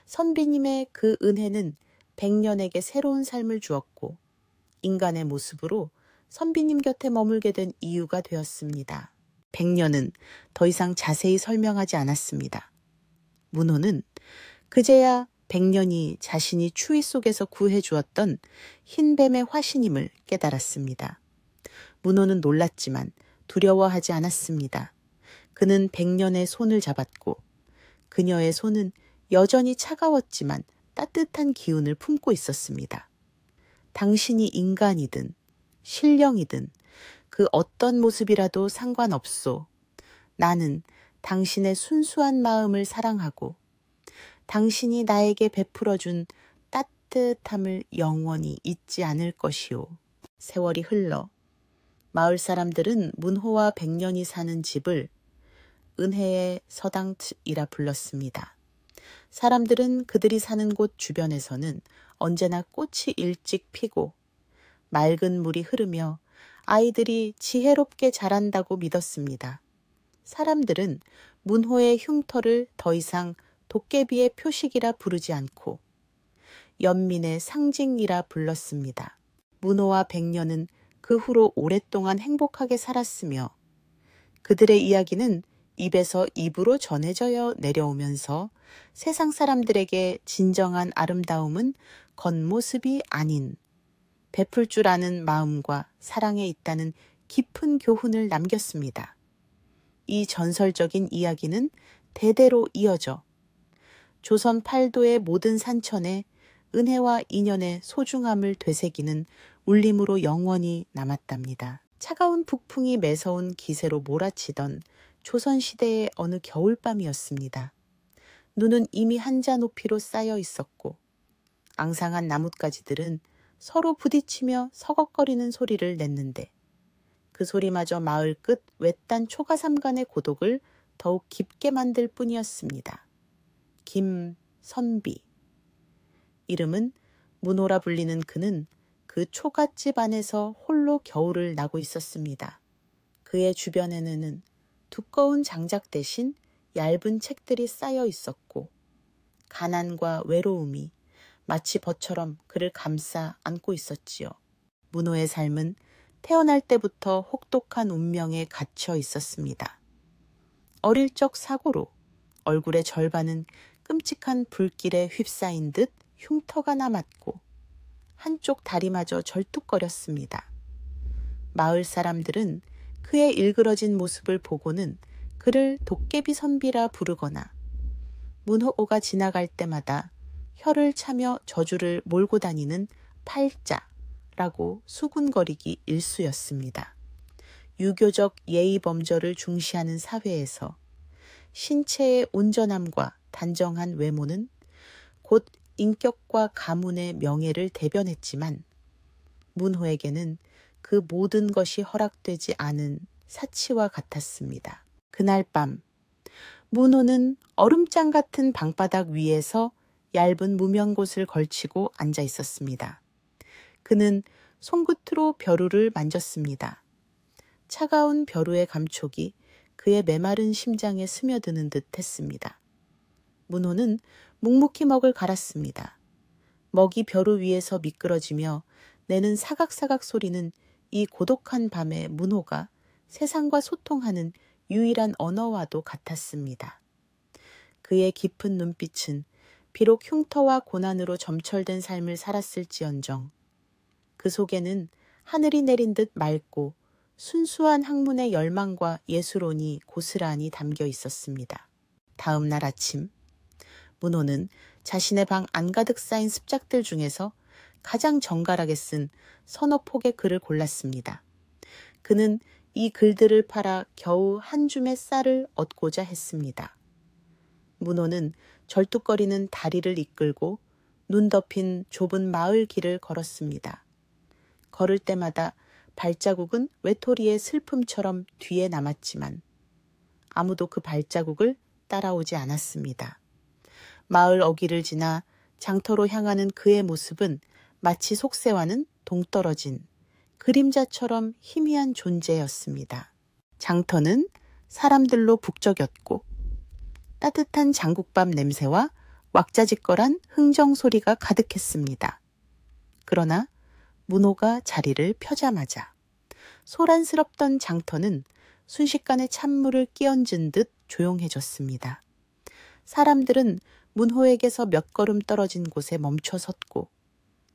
선비님의 그 은혜는 백년에게 새로운 삶을 주었고 인간의 모습으로 선비님 곁에 머물게 된 이유가 되었습니다. 백년은 더 이상 자세히 설명하지 않았습니다. 문호는 그제야 백년이 자신이 추위 속에서 구해주었던 흰뱀의 화신임을 깨달았습니다. 문호는 놀랐지만 두려워하지 않았습니다. 그는 백년의 손을 잡았고 그녀의 손은 여전히 차가웠지만 따뜻한 기운을 품고 있었습니다. 당신이 인간이든 신령이든 그 어떤 모습이라도 상관없소. 나는 당신의 순수한 마음을 사랑하고 당신이 나에게 베풀어준 따뜻함을 영원히 잊지 않을 것이오. 세월이 흘러 마을 사람들은 문호와 백년이 사는 집을 은혜의 서당이라 불렀습니다. 사람들은 그들이 사는 곳 주변에서는 언제나 꽃이 일찍 피고 맑은 물이 흐르며 아이들이 지혜롭게 자란다고 믿었습니다. 사람들은 문호의 흉터를 더 이상 도깨비의 표식이라 부르지 않고 연민의 상징이라 불렀습니다. 문호와 백년은 그 후로 오랫동안 행복하게 살았으며 그들의 이야기는 입에서 입으로 전해져 내려오면서 세상 사람들에게 진정한 아름다움은 겉모습이 아닌 베풀 줄 아는 마음과 사랑에 있다는 깊은 교훈을 남겼습니다. 이 전설적인 이야기는 대대로 이어져 조선 팔도의 모든 산천에 은혜와 인연의 소중함을 되새기는 울림으로 영원히 남았답니다. 차가운 북풍이 매서운 기세로 몰아치던 조선시대의 어느 겨울밤이었습니다. 눈은 이미 한자 높이로 쌓여 있었고 앙상한 나뭇가지들은 서로 부딪히며 서걱거리는 소리를 냈는데 그 소리마저 마을 끝 외딴 초가삼간의 고독을 더욱 깊게 만들 뿐이었습니다. 김선비. 이름은 문호라 불리는 그는 그 초가집 안에서 홀로 겨울을 나고 있었습니다. 그의 주변에는 두꺼운 장작 대신 얇은 책들이 쌓여 있었고 가난과 외로움이 마치 벗처럼 그를 감싸 안고 있었지요. 문호의 삶은 태어날 때부터 혹독한 운명에 갇혀 있었습니다. 어릴 적 사고로 얼굴의 절반은 끔찍한 불길에 휩싸인 듯 흉터가 남았고 한쪽 다리마저 절뚝거렸습니다. 마을 사람들은 그의 일그러진 모습을 보고는 그를 도깨비 선비라 부르거나 문호가 지나갈 때마다 혀를 차며 저주를 몰고 다니는 팔자라고 수군거리기 일쑤였습니다. 유교적 예의 범절을 중시하는 사회에서 신체의 온전함과 단정한 외모는 곧 인격과 가문의 명예를 대변했지만 문호에게는 그 모든 것이 허락되지 않은 사치와 같았습니다. 그날 밤 문호는 얼음장 같은 방바닥 위에서 얇은 무명곳을 걸치고 앉아 있었습니다. 그는 손끝으로 벼루를 만졌습니다. 차가운 벼루의 감촉이 그의 메마른 심장에 스며드는 듯 했습니다. 문호는 묵묵히 먹을 갈았습니다. 먹이 벼루 위에서 미끄러지며 내는 사각사각 소리는 이 고독한 밤에 문호가 세상과 소통하는 유일한 언어와도 같았습니다. 그의 깊은 눈빛은 비록 흉터와 고난으로 점철된 삶을 살았을지언정 그 속에는 하늘이 내린 듯 맑고 순수한 학문의 열망과 예술혼이 고스란히 담겨 있었습니다. 다음 날 아침 문호는 자신의 방 안가득 쌓인 습작들 중에서 가장 정갈하게 쓴 서너 폭의 글을 골랐습니다. 그는 이 글들을 팔아 겨우 한 줌의 쌀을 얻고자 했습니다. 문호는 절뚝거리는 다리를 이끌고 눈 덮인 좁은 마을 길을 걸었습니다. 걸을 때마다 발자국은 외톨이의 슬픔처럼 뒤에 남았지만 아무도 그 발자국을 따라오지 않았습니다. 마을 어귀를 지나 장터로 향하는 그의 모습은 마치 속세와는 동떨어진 그림자처럼 희미한 존재였습니다. 장터는 사람들로 북적였고 따뜻한 장국밥 냄새와 왁자지껄한 흥정 소리가 가득했습니다. 그러나 문호가 자리를 펴자마자 소란스럽던 장터는 순식간에 찬물을 끼얹은 듯 조용해졌습니다. 사람들은 문호에게서 몇 걸음 떨어진 곳에 멈춰 섰고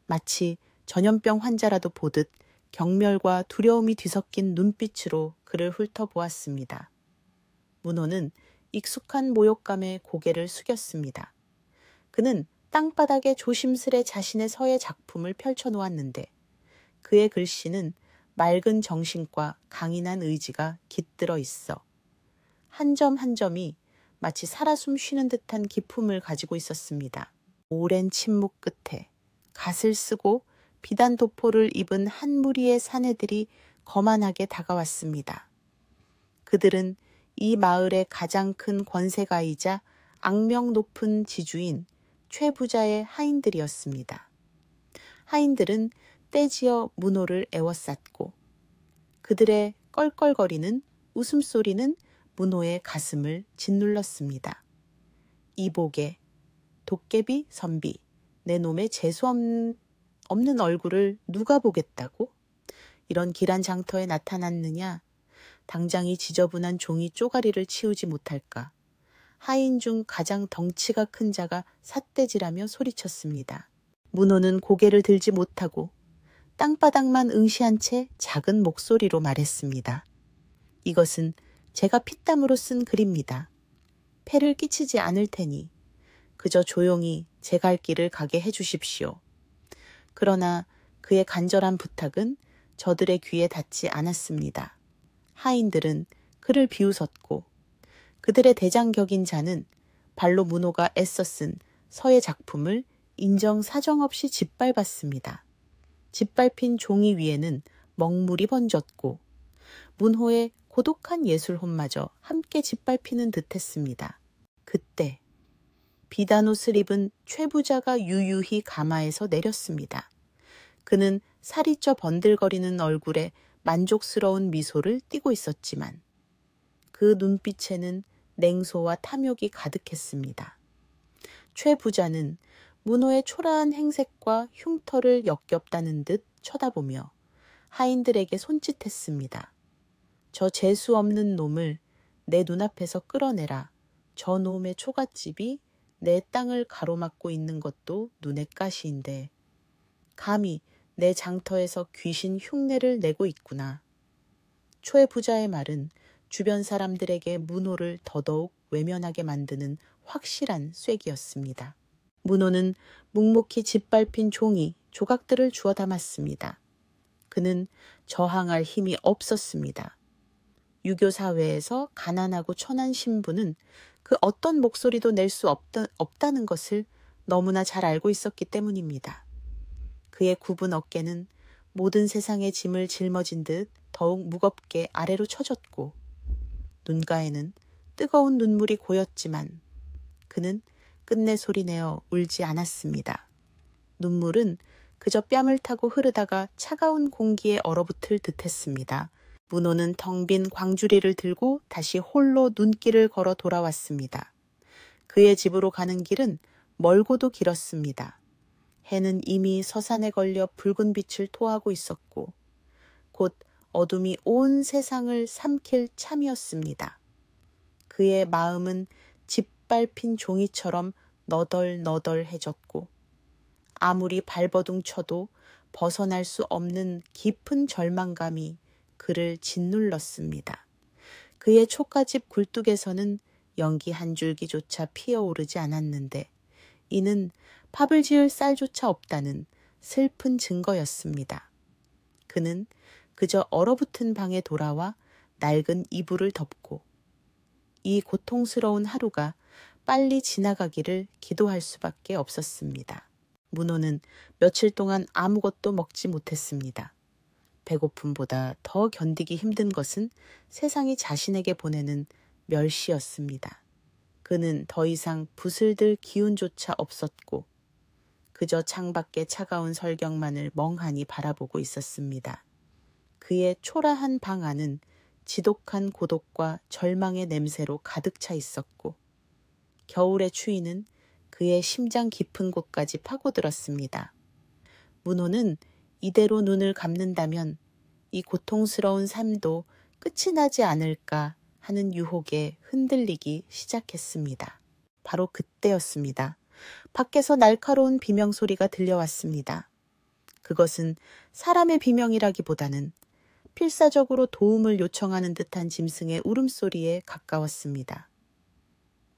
마치 전염병 환자라도 보듯 경멸과 두려움이 뒤섞인 눈빛으로 그를 훑어보았습니다. 문호는 익숙한 모욕감에 고개를 숙였습니다. 그는 땅바닥에 조심스레 자신의 서예 작품을 펼쳐놓았는데 그의 글씨는 맑은 정신과 강인한 의지가 깃들어 있어 한 점 한 점이 마치 살아 숨 쉬는 듯한 기품을 가지고 있었습니다. 오랜 침묵 끝에 갓을 쓰고 비단 도포를 입은 한 무리의 사내들이 거만하게 다가왔습니다. 그들은 이 마을의 가장 큰 권세가이자 악명 높은 지주인 최 부자의 하인들이었습니다. 하인들은 떼지어 문호를 애워쌌고 그들의 껄껄거리는 웃음소리는 문호의 가슴을 짓눌렀습니다. 이복에 도깨비 선비 내 놈의 재수 없는 얼굴을 누가 보겠다고? 이런 길한 장터에 나타났느냐? 당장 이 지저분한 종이 쪼가리를 치우지 못할까? 하인 중 가장 덩치가 큰 자가 삿대질하며 소리쳤습니다. 문호는 고개를 들지 못하고 땅바닥만 응시한 채 작은 목소리로 말했습니다. 이것은 제가 피땀으로 쓴 글입니다. 폐를 끼치지 않을 테니 그저 조용히 제 갈 길을 가게 해주십시오. 그러나 그의 간절한 부탁은 저들의 귀에 닿지 않았습니다. 하인들은 그를 비웃었고 그들의 대장격인 자는 발로 문호가 애써 쓴 서예 작품을 인정사정 없이 짓밟았습니다. 짓밟힌 종이 위에는 먹물이 번졌고 문호의 고독한 예술혼마저 함께 짓밟히는 듯했습니다. 그때 비단 옷을 입은 최 부자가 유유히 가마에서 내렸습니다. 그는 살이 쪄 번들거리는 얼굴에 만족스러운 미소를 띠고 있었지만 그 눈빛에는 냉소와 탐욕이 가득했습니다. 최 부자는 문호의 초라한 행색과 흉터를 역겹다는 듯 쳐다보며 하인들에게 손짓했습니다. 저 재수 없는 놈을 내 눈앞에서 끌어내라. 저 놈의 초갓집이 내 땅을 가로막고 있는 것도 눈의 가시인데 감히 내 장터에서 귀신 흉내를 내고 있구나. 최 부자의 말은 주변 사람들에게 문호를 더더욱 외면하게 만드는 확실한 쐐기였습니다. 문호는 묵묵히 짓밟힌 종이 조각들을 주워 담았습니다. 그는 저항할 힘이 없었습니다. 유교 사회에서 가난하고 천한 신부는 그 어떤 목소리도 낼 수 없다는 것을 너무나 잘 알고 있었기 때문입니다. 그의 굽은 어깨는 모든 세상의 짐을 짊어진 듯 더욱 무겁게 아래로 처졌고 눈가에는 뜨거운 눈물이 고였지만 그는 끝내 소리내어 울지 않았습니다. 눈물은 그저 뺨을 타고 흐르다가 차가운 공기에 얼어붙을 듯했습니다. 문호는 텅 빈 광주리를 들고 다시 홀로 눈길을 걸어 돌아왔습니다. 그의 집으로 가는 길은 멀고도 길었습니다. 해는 이미 서산에 걸려 붉은 빛을 토하고 있었고 곧 어둠이 온 세상을 삼킬 참이었습니다. 그의 마음은 짓밟힌 종이처럼 너덜너덜해졌고 아무리 발버둥 쳐도 벗어날 수 없는 깊은 절망감이 그를 짓눌렀습니다. 그의 촉가집 굴뚝에서는 연기 한 줄기조차 피어오르지 않았는데 이는 밥을 지을 쌀조차 없다는 슬픈 증거였습니다. 그는 그저 얼어붙은 방에 돌아와 낡은 이불을 덮고 이 고통스러운 하루가 빨리 지나가기를 기도할 수밖에 없었습니다. 문호는 며칠 동안 아무것도 먹지 못했습니다. 배고픔보다 더 견디기 힘든 것은 세상이 자신에게 보내는 멸시였습니다. 그는 더 이상 붓을 들 기운조차 없었고 그저 창밖의 차가운 설경만을 멍하니 바라보고 있었습니다. 그의 초라한 방 안은 지독한 고독과 절망의 냄새로 가득 차 있었고 겨울의 추위는 그의 심장 깊은 곳까지 파고들었습니다. 문호는 이대로 눈을 감는다면 이 고통스러운 삶도 끝이 나지 않을까 하는 유혹에 흔들리기 시작했습니다. 바로 그때였습니다. 밖에서 날카로운 비명소리가 들려왔습니다. 그것은 사람의 비명이라기보다는 필사적으로 도움을 요청하는 듯한 짐승의 울음소리에 가까웠습니다.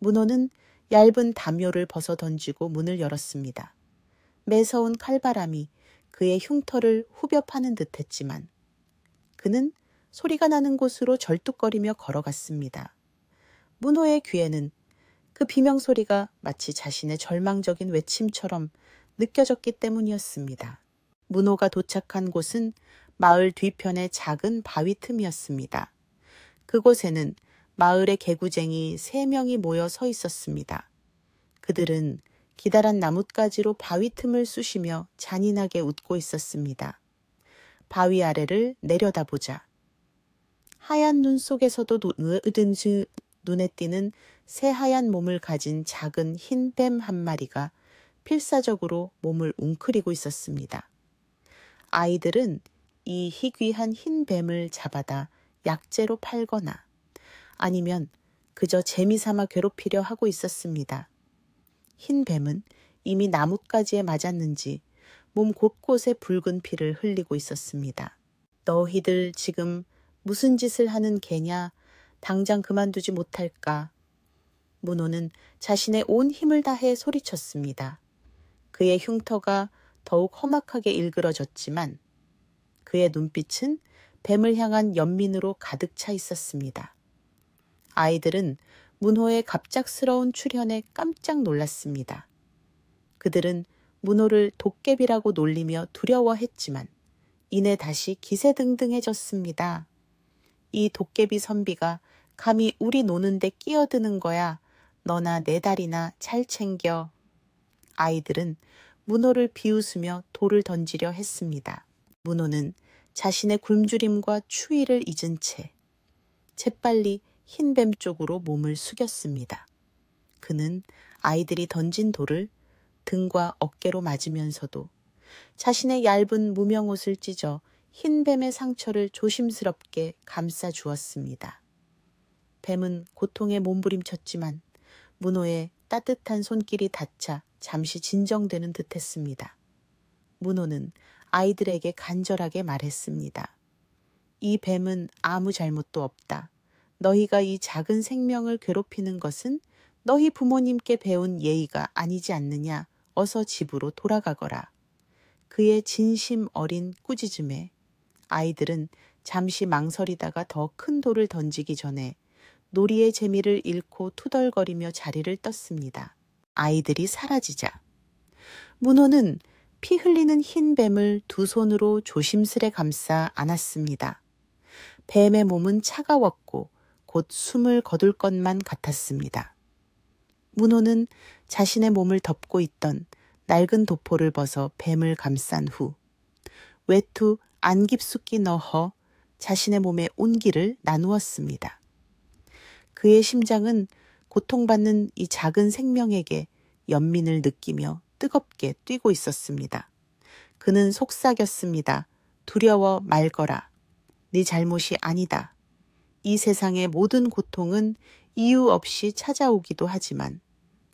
문호는 얇은 담요를 벗어 던지고 문을 열었습니다. 매서운 칼바람이 그의 흉터를 후벼 파는 듯했지만 그는 소리가 나는 곳으로 절뚝거리며 걸어갔습니다. 문호의 귀에는 그 비명소리가 마치 자신의 절망적인 외침처럼 느껴졌기 때문이었습니다. 문호가 도착한 곳은 마을 뒤편의 작은 바위 틈이었습니다. 그곳에는 마을의 개구쟁이 3명이 모여 서 있었습니다. 그들은 기다란 나뭇가지로 바위 틈을 쑤시며 잔인하게 웃고 있었습니다. 바위 아래를 내려다보자 하얀 눈 속에서도 눈에 띄는 새하얀 몸을 가진 작은 흰 뱀 한 마리가 필사적으로 몸을 웅크리고 있었습니다. 아이들은 이 희귀한 흰 뱀을 잡아다 약재로 팔거나 아니면 그저 재미삼아 괴롭히려 하고 있었습니다. 흰 뱀은 이미 나뭇가지에 맞았는지 몸 곳곳에 붉은 피를 흘리고 있었습니다. 너희들 지금 무슨 짓을 하는 개냐? 당장 그만두지 못할까? 문호는 자신의 온 힘을 다해 소리쳤습니다. 그의 흉터가 더욱 험악하게 일그러졌지만 그의 눈빛은 뱀을 향한 연민으로 가득 차 있었습니다. 아이들은 문호의 갑작스러운 출현에 깜짝 놀랐습니다. 그들은 문호를 도깨비라고 놀리며 두려워했지만 이내 다시 기세등등해졌습니다. 이 도깨비 선비가 감히 우리 노는데 끼어드는 거야. 너나 내 다리나 잘 챙겨. 아이들은 문호를 비웃으며 돌을 던지려 했습니다. 문호는 자신의 굶주림과 추위를 잊은 채 재빨리 흰뱀 쪽으로 몸을 숙였습니다. 그는 아이들이 던진 돌을 등과 어깨로 맞으면서도 자신의 얇은 무명옷을 찢어 흰뱀의 상처를 조심스럽게 감싸 주었습니다. 뱀은 고통에 몸부림쳤지만 문호의 따뜻한 손길이 닿자 잠시 진정되는 듯했습니다. 문호는 아이들에게 간절하게 말했습니다. 이 뱀은 아무 잘못도 없다. 너희가 이 작은 생명을 괴롭히는 것은 너희 부모님께 배운 예의가 아니지 않느냐. 어서 집으로 돌아가거라. 그의 진심 어린 꾸짖음에 아이들은 잠시 망설이다가 더 큰 돌을 던지기 전에 놀이의 재미를 잃고 투덜거리며 자리를 떴습니다. 아이들이 사라지자 문호는 피 흘리는 흰 뱀을 두 손으로 조심스레 감싸 안았습니다. 뱀의 몸은 차가웠고 곧 숨을 거둘 것만 같았습니다. 문호는 자신의 몸을 덮고 있던 낡은 도포를 벗어 뱀을 감싼 후 외투 안 깊숙이 넣어 자신의 몸에 온기를 나누었습니다. 그의 심장은 고통받는 이 작은 생명에게 연민을 느끼며 뜨겁게 뛰고 있었습니다. 그는 속삭였습니다. 두려워 말거라. 네 잘못이 아니다. 이 세상의 모든 고통은 이유 없이 찾아오기도 하지만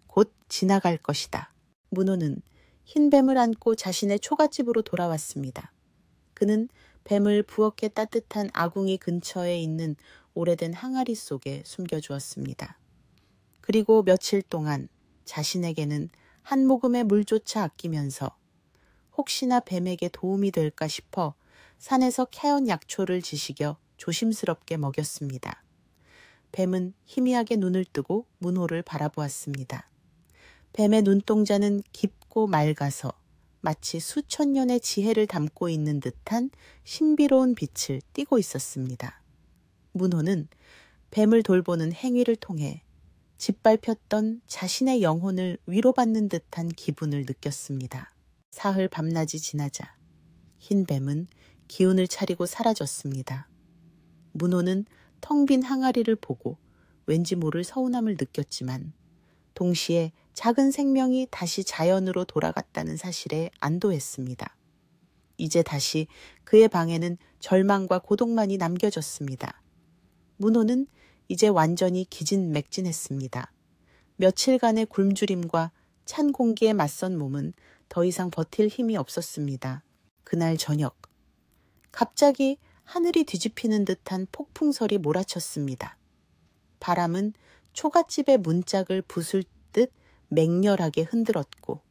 곧 지나갈 것이다. 문호는 흰 뱀을 안고 자신의 초가집으로 돌아왔습니다. 그는 뱀을 부엌의 따뜻한 아궁이 근처에 있는 오래된 항아리 속에 숨겨주었습니다. 그리고 며칠 동안 자신에게는 한 모금의 물조차 아끼면서 혹시나 뱀에게 도움이 될까 싶어 산에서 캐온 약초를 지식여 조심스럽게 먹였습니다. 뱀은 희미하게 눈을 뜨고 문호를 바라보았습니다. 뱀의 눈동자는 깊고 맑아서 마치 수천 년의 지혜를 담고 있는 듯한 신비로운 빛을 띠고 있었습니다. 문호는 뱀을 돌보는 행위를 통해 짓밟혔던 자신의 영혼을 위로받는 듯한 기분을 느꼈습니다. 사흘 밤낮이 지나자 흰 뱀은 기운을 차리고 사라졌습니다. 문호는 텅 빈 항아리를 보고 왠지 모를 서운함을 느꼈지만 동시에 작은 생명이 다시 자연으로 돌아갔다는 사실에 안도했습니다. 이제 다시 그의 방에는 절망과 고독만이 남겨졌습니다. 문호는 이제 완전히 기진맥진했습니다. 며칠간의 굶주림과 찬 공기에 맞선 몸은 더 이상 버틸 힘이 없었습니다. 그날 저녁, 갑자기 하늘이 뒤집히는 듯한 폭풍설이 몰아쳤습니다. 바람은 초가집의 문짝을 부술 듯 맹렬하게 흔들었고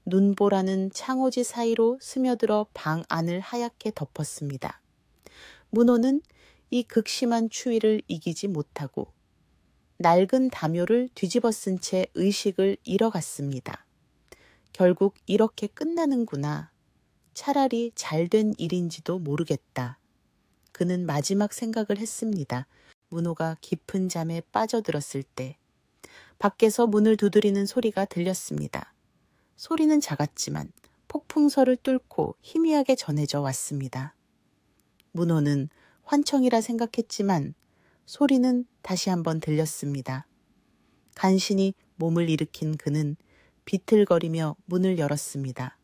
눈보라는 창호지 사이로 스며들어 방 안을 하얗게 덮었습니다. 문호는 이 극심한 추위를 이기지 못하고 낡은 담요를 뒤집어 쓴 채 의식을 잃어갔습니다. 결국 이렇게 끝나는구나. 차라리 잘된 일인지도 모르겠다. 그는 마지막 생각을 했습니다. 문호가 깊은 잠에 빠져들었을 때 밖에서 문을 두드리는 소리가 들렸습니다. 소리는 작았지만 폭풍설을 뚫고 희미하게 전해져 왔습니다. 문호는 환청이라 생각했지만 소리는 다시 한번 들렸습니다. 간신히 몸을 일으킨 그는 비틀거리며 문을 열었습니다.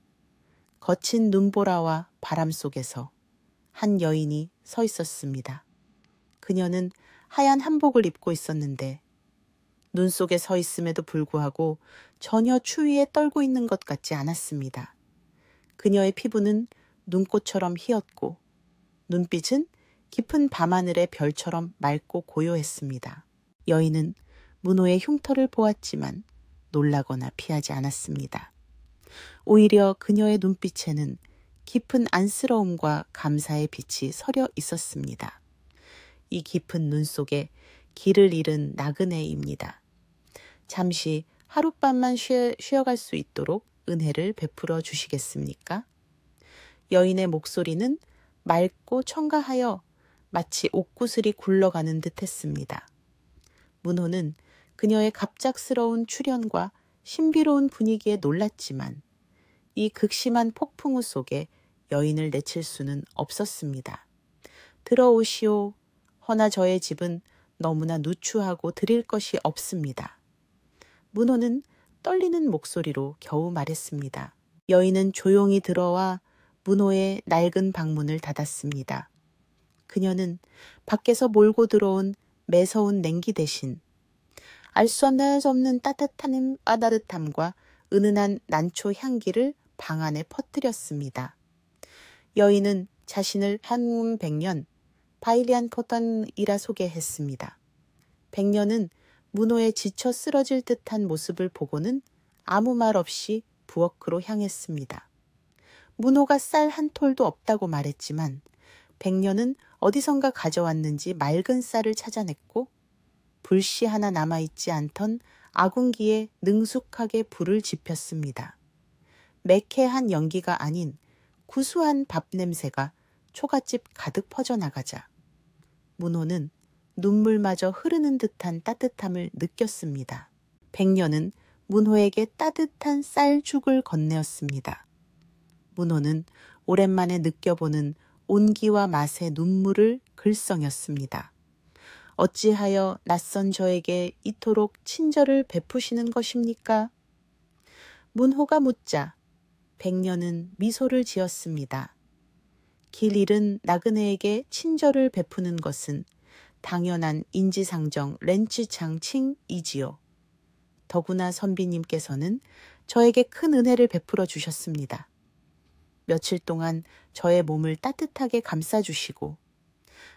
거친 눈보라와 바람 속에서 한 여인이 서 있었습니다. 그녀는 하얀 한복을 입고 있었는데 눈 속에 서 있음에도 불구하고 전혀 추위에 떨고 있는 것 같지 않았습니다. 그녀의 피부는 눈꽃처럼 희었고 눈빛은 깊은 밤하늘의 별처럼 맑고 고요했습니다. 여인은 문호의 흉터를 보았지만 놀라거나 피하지 않았습니다. 오히려 그녀의 눈빛에는 깊은 안쓰러움과 감사의 빛이 서려 있었습니다. 이 깊은 눈 속에 길을 잃은 나그네입니다. 잠시 하룻밤만 쉬어갈 수 있도록 은혜를 베풀어 주시겠습니까? 여인의 목소리는 맑고 청가하여 마치 옥구슬이 굴러가는 듯 했습니다. 문호는 그녀의 갑작스러운 출현과 신비로운 분위기에 놀랐지만 이 극심한 폭풍우 속에 여인을 내칠 수는 없었습니다. 들어오시오. 허나 저의 집은 너무나 누추하고 드릴 것이 없습니다. 문호는 떨리는 목소리로 겨우 말했습니다. 여인은 조용히 들어와 문호의 낡은 방문을 닫았습니다. 그녀는 밖에서 몰고 들어온 매서운 냉기 대신 알 수 없는 따뜻한 까다릇함과 은은한 난초 향기를 방 안에 퍼뜨렸습니다. 여인은 자신을 한문 100년 바일리안 포탄이라 소개했습니다. 백년은 문호의 지쳐 쓰러질 듯한 모습을 보고는 아무 말 없이 부엌으로 향했습니다. 문호가 쌀 한 톨도 없다고 말했지만 백년은 어디선가 가져왔는지 맑은 쌀을 찾아냈고 불씨 하나 남아있지 않던 아궁기에 능숙하게 불을 지폈습니다. 매캐한 연기가 아닌 구수한 밥 냄새가 초가집 가득 퍼져나가자 문호는 눈물마저 흐르는 듯한 따뜻함을 느꼈습니다. 백년은 문호에게 따뜻한 쌀죽을 건네었습니다. 문호는 오랜만에 느껴보는 온기와 맛의 눈물을 글썽였습니다. 어찌하여 낯선 저에게 이토록 친절을 베푸시는 것입니까? 문호가 묻자 백년은 미소를 지었습니다. 길 잃은 나그네에게 친절을 베푸는 것은 당연한 인지상정 렌치창칭이지요. 더구나 선비님께서는 저에게 큰 은혜를 베풀어 주셨습니다. 며칠 동안 저의 몸을 따뜻하게 감싸주시고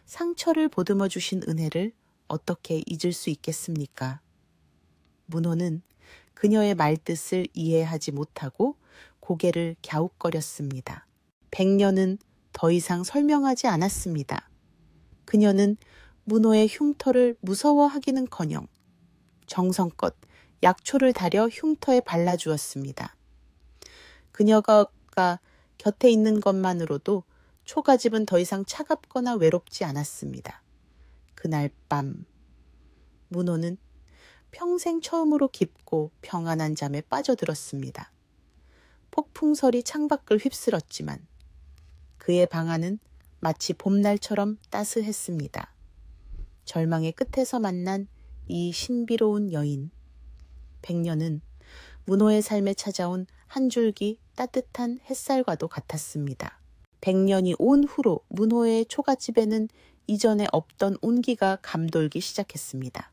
상처를 보듬어 주신 은혜를 어떻게 잊을 수 있겠습니까? 문호는 그녀의 말뜻을 이해하지 못하고 고개를 갸웃거렸습니다. 백년은 더 이상 설명하지 않았습니다. 그녀는 문호의 흉터를 무서워하기는커녕 정성껏 약초를 달여 흉터에 발라주었습니다. 그녀가 곁에 있는 것만으로도 초가집은 더 이상 차갑거나 외롭지 않았습니다. 그날 밤 문호는 평생 처음으로 깊고 평안한 잠에 빠져들었습니다. 폭풍설이 창밖을 휩쓸었지만 그의 방 안은 마치 봄날처럼 따스했습니다. 절망의 끝에서 만난 이 신비로운 여인. 백년은 문호의 삶에 찾아온 한 줄기 따뜻한 햇살과도 같았습니다. 100년이 온 후로 문호의 초가집에는 이전에 없던 온기가 감돌기 시작했습니다.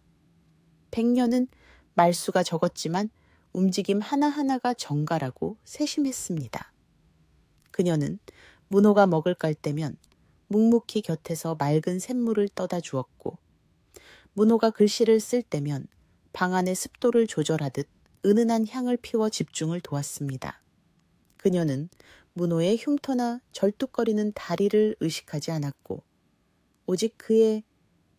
100년은 말수가 적었지만 움직임 하나하나가 정갈하고 세심했습니다. 그녀는 문호가 먹을 깔때면 묵묵히 곁에서 맑은 샘물을 떠다 주었고, 문호가 글씨를 쓸 때면 방 안의 습도를 조절하듯 은은한 향을 피워 집중을 도왔습니다. 그녀는 문호의 흉터나 절뚝거리는 다리를 의식하지 않았고, 오직 그의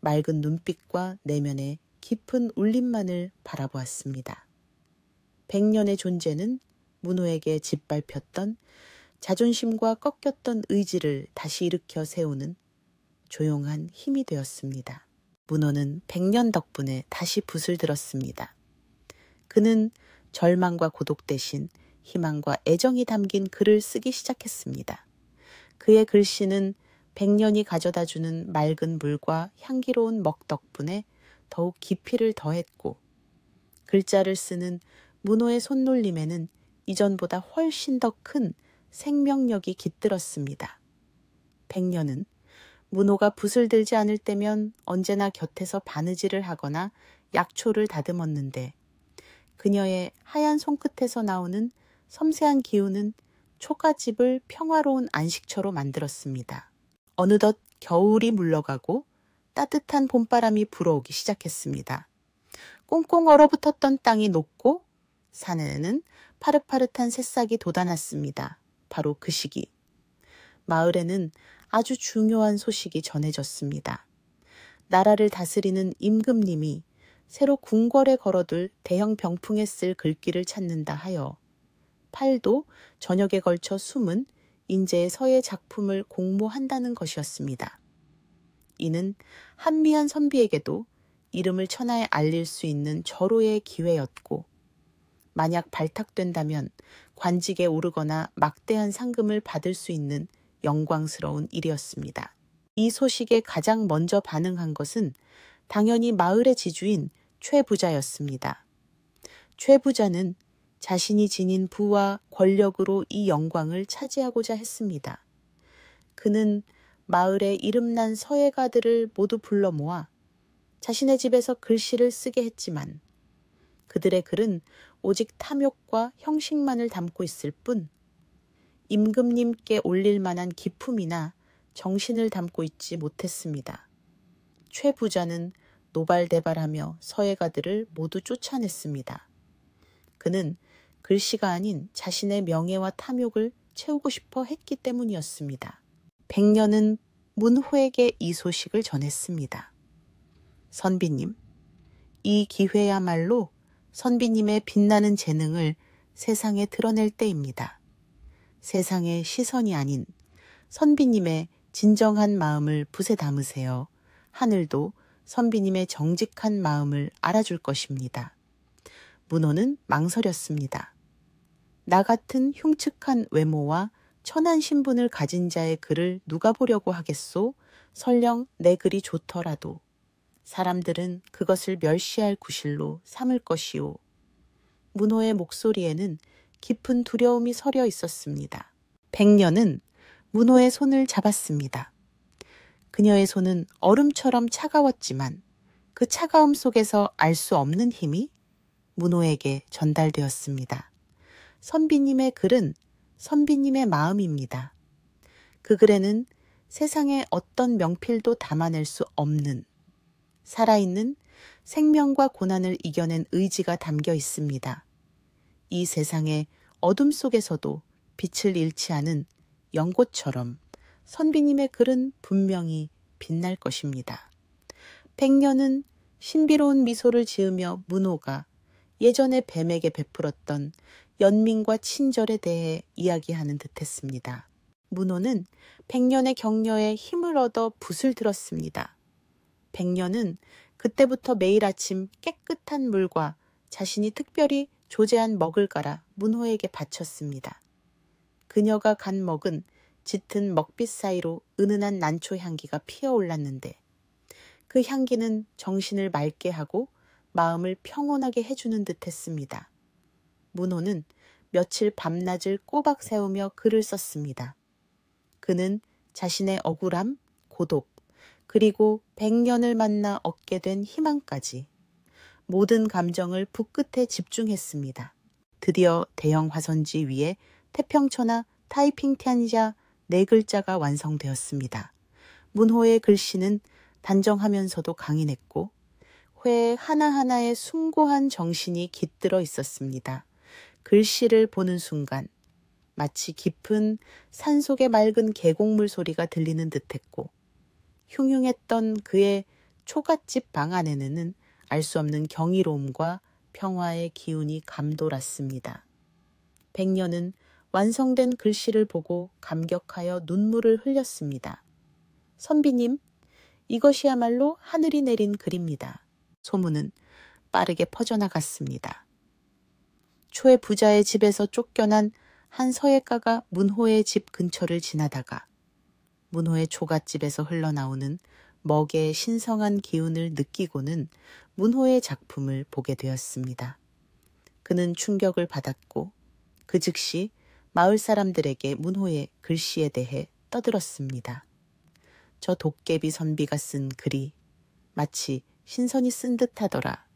맑은 눈빛과 내면의 깊은 울림만을 바라보았습니다. 100년의 존재는 문호에게 짓밟혔던 자존심과 꺾였던 의지를 다시 일으켜 세우는 조용한 힘이 되었습니다. 문호는 100년 덕분에 다시 붓을 들었습니다. 그는 절망과 고독 대신 희망과 애정이 담긴 글을 쓰기 시작했습니다. 그의 글씨는 100년이 가져다주는 맑은 물과 향기로운 먹 덕분에 더욱 깊이를 더했고, 글자를 쓰는 문호의 손놀림에는 이전보다 훨씬 더 큰 생명력이 깃들었습니다. 100년은 문호가 붓을 들지 않을 때면 언제나 곁에서 바느질을 하거나 약초를 다듬었는데, 그녀의 하얀 손끝에서 나오는 섬세한 기운은 초가집을 평화로운 안식처로 만들었습니다. 어느덧 겨울이 물러가고 따뜻한 봄바람이 불어오기 시작했습니다. 꽁꽁 얼어붙었던 땅이 녹고 산에는 파릇파릇한 새싹이 돋아났습니다. 바로 그 시기, 마을에는 아주 중요한 소식이 전해졌습니다. 나라를 다스리는 임금님이 새로 궁궐에 걸어둘 대형 병풍에 쓸 글귀를 찾는다 하여 팔도 저녁에 걸쳐 숨은 인재의 서예 작품을 공모한다는 것이었습니다. 이는 한미한 선비에게도 이름을 천하에 알릴 수 있는 절호의 기회였고, 만약 발탁된다면 관직에 오르거나 막대한 상금을 받을 수 있는 영광스러운 일이었습니다. 이 소식에 가장 먼저 반응한 것은 당연히 마을의 지주인 최 부자였습니다. 최 부자는 자신이 지닌 부와 권력으로 이 영광을 차지하고자 했습니다. 그는 마을의 이름난 서예가들을 모두 불러 모아 자신의 집에서 글씨를 쓰게 했지만, 그들의 글은 오직 탐욕과 형식만을 담고 있을 뿐 임금님께 올릴 만한 기품이나 정신을 담고 있지 못했습니다. 최 부자는 노발대발하며 서예가들을 모두 쫓아냈습니다. 그는 글씨가 아닌 자신의 명예와 탐욕을 채우고 싶어 했기 때문이었습니다. 100년은 문호에게 이 소식을 전했습니다. 선비님, 이 기회야말로 선비님의 빛나는 재능을 세상에 드러낼 때입니다. 세상의 시선이 아닌 선비님의 진정한 마음을 붓에 담으세요. 하늘도 선비님의 정직한 마음을 알아줄 것입니다. 문호는 망설였습니다. 나 같은 흉측한 외모와 천한 신분을 가진 자의 글을 누가 보려고 하겠소? 설령 내 글이 좋더라도 사람들은 그것을 멸시할 구실로 삼을 것이오. 문호의 목소리에는 깊은 두려움이 서려 있었습니다. 100년은 문호의 손을 잡았습니다. 그녀의 손은 얼음처럼 차가웠지만 그 차가움 속에서 알 수 없는 힘이 문호에게 전달되었습니다. 선비님의 글은 선비님의 마음입니다. 그 글에는 세상의 어떤 명필도 담아낼 수 없는 살아있는 생명과 고난을 이겨낸 의지가 담겨 있습니다. 이 세상의 어둠 속에서도 빛을 잃지 않은 연꽃처럼 선비님의 글은 분명히 빛날 것입니다. 100년은 신비로운 미소를 지으며 문호가 예전에 뱀에게 베풀었던 연민과 친절에 대해 이야기하는 듯했습니다. 문호는 100년의 격려에 힘을 얻어 붓을 들었습니다. 100년은 그때부터 매일 아침 깨끗한 물과 자신이 특별히 조제한 먹을 깔아 문호에게 바쳤습니다. 그녀가 간 먹은 짙은 먹빛 사이로 은은한 난초 향기가 피어올랐는데 그 향기는 정신을 맑게 하고 마음을 평온하게 해주는 듯 했습니다. 문호는 며칠 밤낮을 꼬박 세우며 글을 썼습니다. 그는 자신의 억울함, 고독, 그리고 100년을 만나 얻게 된 희망까지 모든 감정을 붓끝에 집중했습니다. 드디어 대형 화선지 위에 태평초나 타이핑 티안자 4글자가 완성되었습니다. 문호의 글씨는 단정하면서도 강인했고 회 하나하나에 숭고한 정신이 깃들어 있었습니다. 글씨를 보는 순간 마치 깊은 산속의 맑은 계곡물 소리가 들리는 듯했고 흉흉했던 그의 초갓집 방 안에는 알 수 없는 경이로움과 평화의 기운이 감돌았습니다. 백년은 완성된 글씨를 보고 감격하여 눈물을 흘렸습니다. 선비님, 이것이야말로 하늘이 내린 글입니다. 소문은 빠르게 퍼져나갔습니다. 초의 부자의 집에서 쫓겨난 한 서예가가 문호의 집 근처를 지나다가 문호의 초갓집에서 흘러나오는 먹의 신성한 기운을 느끼고는 문호의 작품을 보게 되었습니다. 그는 충격을 받았고 그 즉시 마을 사람들에게 문호의 글씨에 대해 떠들었습니다. 저 도깨비 선비가 쓴 글이 마치 신선이 쓴 듯하더라.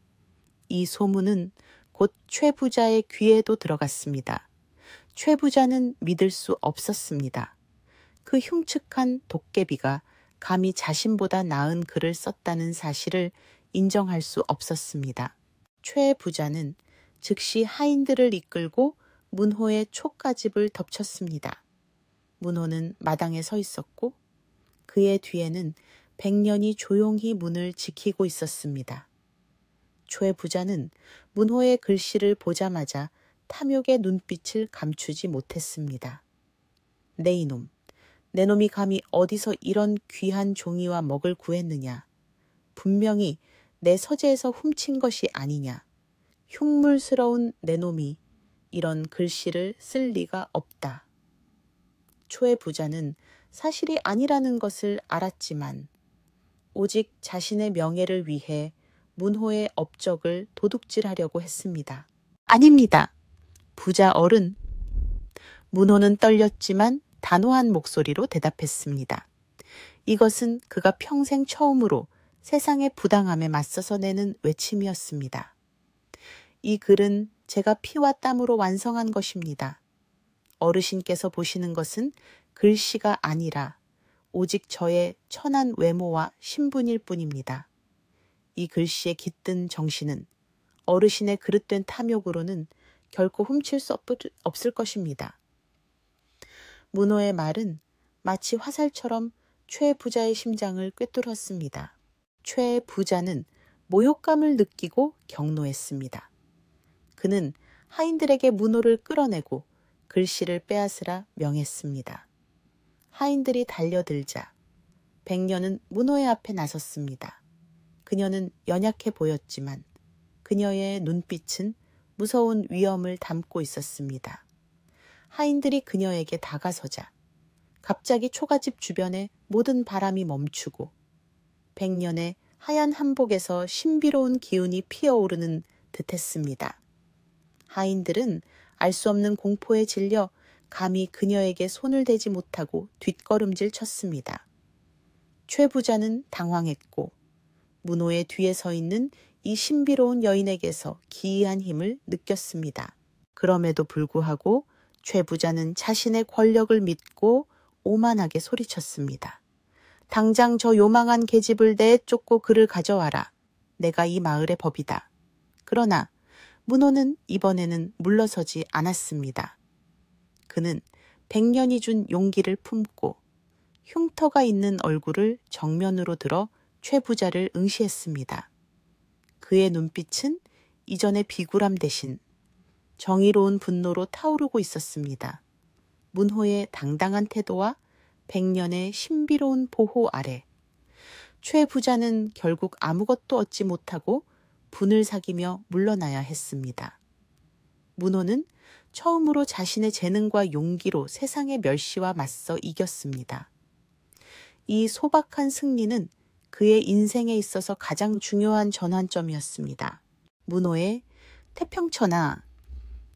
이 소문은 곧 최 부자의 귀에도 들어갔습니다. 최 부자는 믿을 수 없었습니다. 그 흉측한 도깨비가 감히 자신보다 나은 글을 썼다는 사실을 인정할 수 없었습니다. 최 부자는 즉시 하인들을 이끌고 문호의 촉가집을 덮쳤습니다. 문호는 마당에 서 있었고 그의 뒤에는 100년이 조용히 문을 지키고 있었습니다. 최 부자는 문호의 글씨를 보자마자 탐욕의 눈빛을 감추지 못했습니다. 내 이놈, 내 놈이 감히 어디서 이런 귀한 종이와 먹을 구했느냐. 분명히 내 서재에서 훔친 것이 아니냐. 흉물스러운 내 놈이 이런 글씨를 쓸 리가 없다. 초의 부자는 사실이 아니라는 것을 알았지만 오직 자신의 명예를 위해 문호의 업적을 도둑질하려고 했습니다. 아닙니다. 부자 어른. 문호는 떨렸지만 단호한 목소리로 대답했습니다. 이것은 그가 평생 처음으로 세상의 부당함에 맞서서 내는 외침이었습니다. 이 글은 제가 피와 땀으로 완성한 것입니다. 어르신께서 보시는 것은 글씨가 아니라 오직 저의 천한 외모와 신분일 뿐입니다. 이 글씨의 깃든 정신은 어르신의 그릇된 탐욕으로는 결코 훔칠 수 없을 것입니다. 문호의 말은 마치 화살처럼 최 부자의 심장을 꿰뚫었습니다. 최 부자는 모욕감을 느끼고 경노했습니다. 그는 하인들에게 문호를 끌어내고 글씨를 빼앗으라 명했습니다. 하인들이 달려들자 100년은 문호의 앞에 나섰습니다. 그녀는 연약해 보였지만 그녀의 눈빛은 무서운 위엄을 담고 있었습니다. 하인들이 그녀에게 다가서자 갑자기 초가집 주변에 모든 바람이 멈추고 100년의 하얀 한복에서 신비로운 기운이 피어오르는 듯했습니다. 하인들은 알 수 없는 공포에 질려 감히 그녀에게 손을 대지 못하고 뒷걸음질 쳤습니다. 최 부자는 당황했고 문호의 뒤에 서 있는 이 신비로운 여인에게서 기이한 힘을 느꼈습니다. 그럼에도 불구하고 최 부자는 자신의 권력을 믿고 오만하게 소리쳤습니다. 당장 저 요망한 계집을 내쫓고 그를 가져와라. 내가 이 마을의 법이다. 그러나 문호는 이번에는 물러서지 않았습니다. 그는 100년이 준 용기를 품고 흉터가 있는 얼굴을 정면으로 들어 최 부자를 응시했습니다. 그의 눈빛은 이전의 비굴함 대신 정의로운 분노로 타오르고 있었습니다. 문호의 당당한 태도와 100년의 신비로운 보호 아래 최 부자는 결국 아무것도 얻지 못하고 분을 사귀며 물러나야 했습니다. 문호는 처음으로 자신의 재능과 용기로 세상의 멸시와 맞서 이겼습니다. 이 소박한 승리는 그의 인생에 있어서 가장 중요한 전환점이었습니다. 문호의 태평천하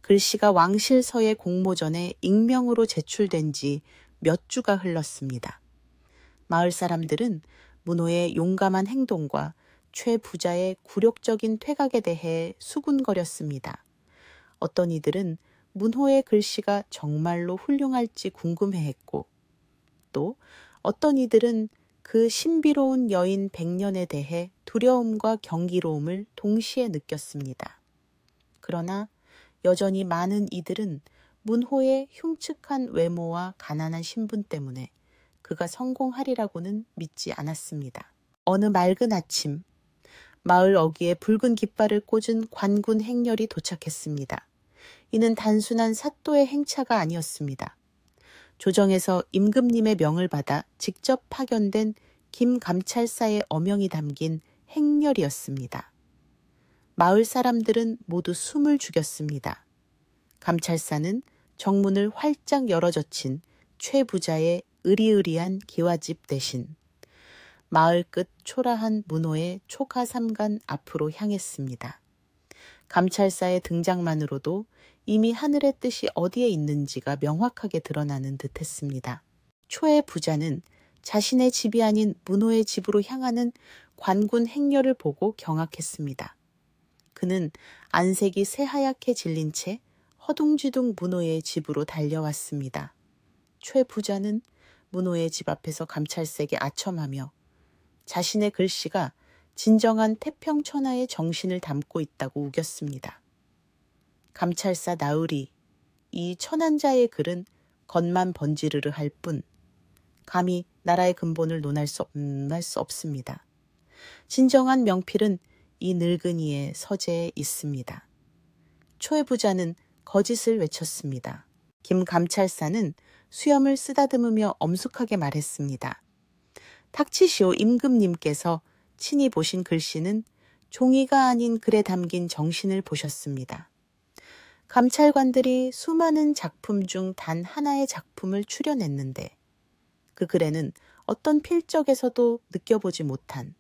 글씨가 왕실서의 공모전에 익명으로 제출된 지 몇 주가 흘렀습니다. 마을 사람들은 문호의 용감한 행동과 최 부자의 굴욕적인 퇴각에 대해 수군거렸습니다. 어떤 이들은 문호의 글씨가 정말로 훌륭할지 궁금해했고, 또 어떤 이들은 그 신비로운 여인 백년에 대해 두려움과 경이로움을 동시에 느꼈습니다. 그러나 여전히 많은 이들은 문호의 흉측한 외모와 가난한 신분 때문에 그가 성공하리라고는 믿지 않았습니다. 어느 맑은 아침, 마을 어귀에 붉은 깃발을 꽂은 관군 행렬이 도착했습니다. 이는 단순한 사또의 행차가 아니었습니다. 조정에서 임금님의 명을 받아 직접 파견된 김 감찰사의 어명이 담긴 행렬이었습니다. 마을 사람들은 모두 숨을 죽였습니다. 감찰사는 정문을 활짝 열어젖힌 최 부자의 으리으리한 기와집 대신 마을 끝 초라한 문호의 초가 삼간 앞으로 향했습니다. 감찰사의 등장만으로도 이미 하늘의 뜻이 어디에 있는지가 명확하게 드러나는 듯했습니다. 초의 부자는 자신의 집이 아닌 문호의 집으로 향하는 관군 행렬을 보고 경악했습니다. 그는 안색이 새하얗게 질린 채 허둥지둥 문호의 집으로 달려왔습니다. 최 부자는 문호의 집 앞에서 감찰사에게 아첨하며 자신의 글씨가 진정한 태평천하의 정신을 담고 있다고 우겼습니다. 감찰사 나으리, 이 천한자의 글은 겉만 번지르르 할 뿐 감히 나라의 근본을 논할 수 없습니다. 진정한 명필은 이 늙은이의 서재에 있습니다. 초의 부자는 거짓을 외쳤습니다. 김 감찰사는 수염을 쓰다듬으며 엄숙하게 말했습니다. 닥치시오, 임금님께서 친히 보신 글씨는 종이가 아닌 글에 담긴 정신을 보셨습니다. 감찰관들이 수많은 작품 중 단 하나의 작품을 추려냈는데 그 글에는 어떤 필적에서도 느껴보지 못한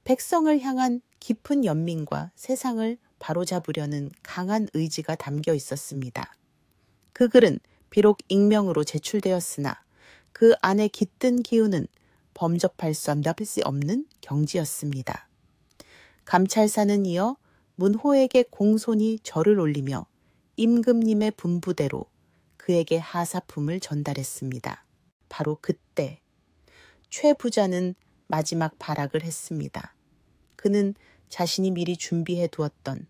백성을 향한 깊은 연민과 세상을 바로잡으려는 강한 의지가 담겨 있었습니다. 그 글은 비록 익명으로 제출되었으나 그 안에 깃든 기운은 범접할 수 없는 경지였습니다. 감찰사는 이어 문호에게 공손히 절을 올리며 임금님의 분부대로 그에게 하사품을 전달했습니다. 바로 그때 최 부자는 마지막 발악을 했습니다. 그는 자신이 미리 준비해 두었던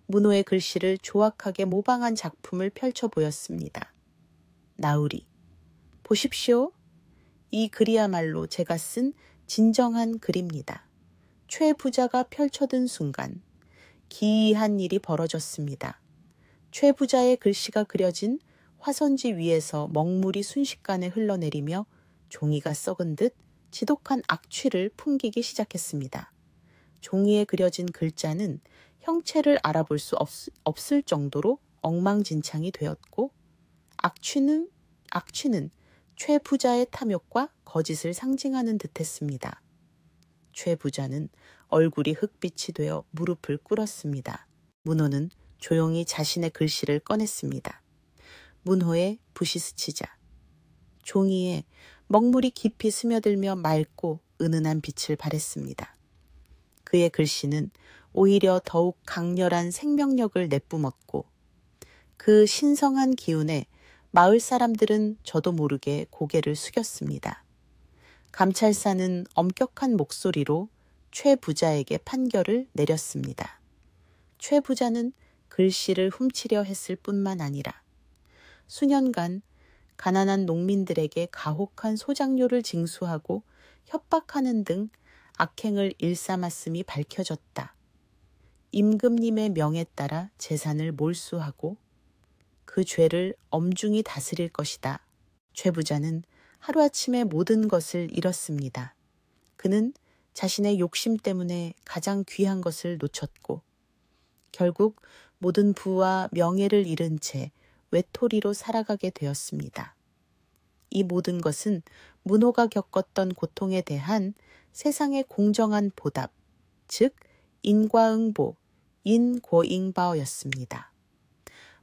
문호의 글씨를 조악하게 모방한 작품을 펼쳐 보였습니다. 나으리, 보십시오. 이 글이야말로 제가 쓴 진정한 글입니다. 최 부자가 펼쳐든 순간 기이한 일이 벌어졌습니다. 최 부자의 글씨가 그려진 화선지 위에서 먹물이 순식간에 흘러내리며 종이가 썩은 듯 지독한 악취를 풍기기 시작했습니다. 종이에 그려진 글자는 형체를 알아볼 수 없을 정도로 엉망진창이 되었고 악취는 최 부자의 탐욕과 거짓을 상징하는 듯했습니다. 최 부자는 얼굴이 흑빛이 되어 무릎을 꿇었습니다. 문호는 조용히 자신의 글씨를 꺼냈습니다. 문호의 붓이 스치자 종이에 먹물이 깊이 스며들며 맑고 은은한 빛을 발했습니다. 그의 글씨는 오히려 더욱 강렬한 생명력을 내뿜었고 그 신성한 기운에 마을 사람들은 저도 모르게 고개를 숙였습니다. 감찰사는 엄격한 목소리로 최 부자에게 판결을 내렸습니다. 최 부자는 글씨를 훔치려 했을 뿐만 아니라 수년간 가난한 농민들에게 가혹한 소작료를 징수하고 협박하는 등 악행을 일삼았음이 밝혀졌다. 임금님의 명에 따라 재산을 몰수하고 그 죄를 엄중히 다스릴 것이다. 최 부자는 하루아침에 모든 것을 잃었습니다. 그는 자신의 욕심 때문에 가장 귀한 것을 놓쳤고 결국 모든 부와 명예를 잃은 채 외톨이로 살아가게 되었습니다. 이 모든 것은 문호가 겪었던 고통에 대한 세상의 공정한 보답, 즉 인과응보, 인고잉바오였습니다.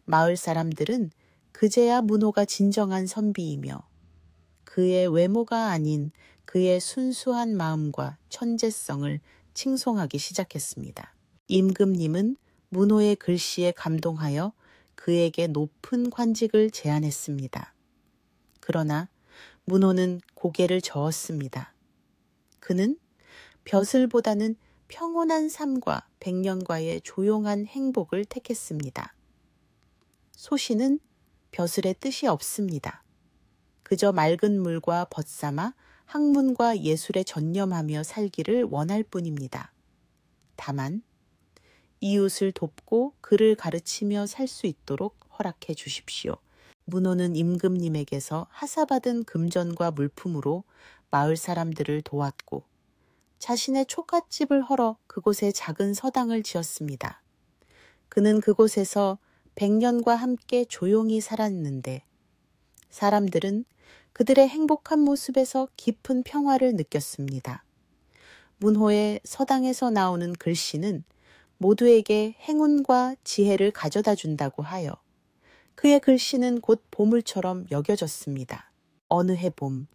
마을 사람들은 그제야 문호가 진정한 선비이며 그의 외모가 아닌 그의 순수한 마음과 천재성을 칭송하기 시작했습니다. 임금님은 문호의 글씨에 감동하여 그에게 높은 관직을 제안했습니다. 그러나 문호는 고개를 저었습니다. 그는 벼슬보다는 평온한 삶과 백년과의 조용한 행복을 택했습니다. 소신은 벼슬의 뜻이 없습니다. 그저 맑은 물과 벗삼아 학문과 예술에 전념하며 살기를 원할 뿐입니다. 다만 이웃을 돕고 그를 가르치며 살 수 있도록 허락해 주십시오. 문호는 임금님에게서 하사받은 금전과 물품으로 마을 사람들을 도왔고 자신의 촉갓집을 헐어 그곳에 작은 서당을 지었습니다. 그는 그곳에서 100년과 함께 조용히 살았는데 사람들은 그들의 행복한 모습에서 깊은 평화를 느꼈습니다. 문호의 서당에서 나오는 글씨는 모두에게 행운과 지혜를 가져다 준다고 하여 그의 글씨는 곧 보물처럼 여겨졌습니다. 어느 해 봄,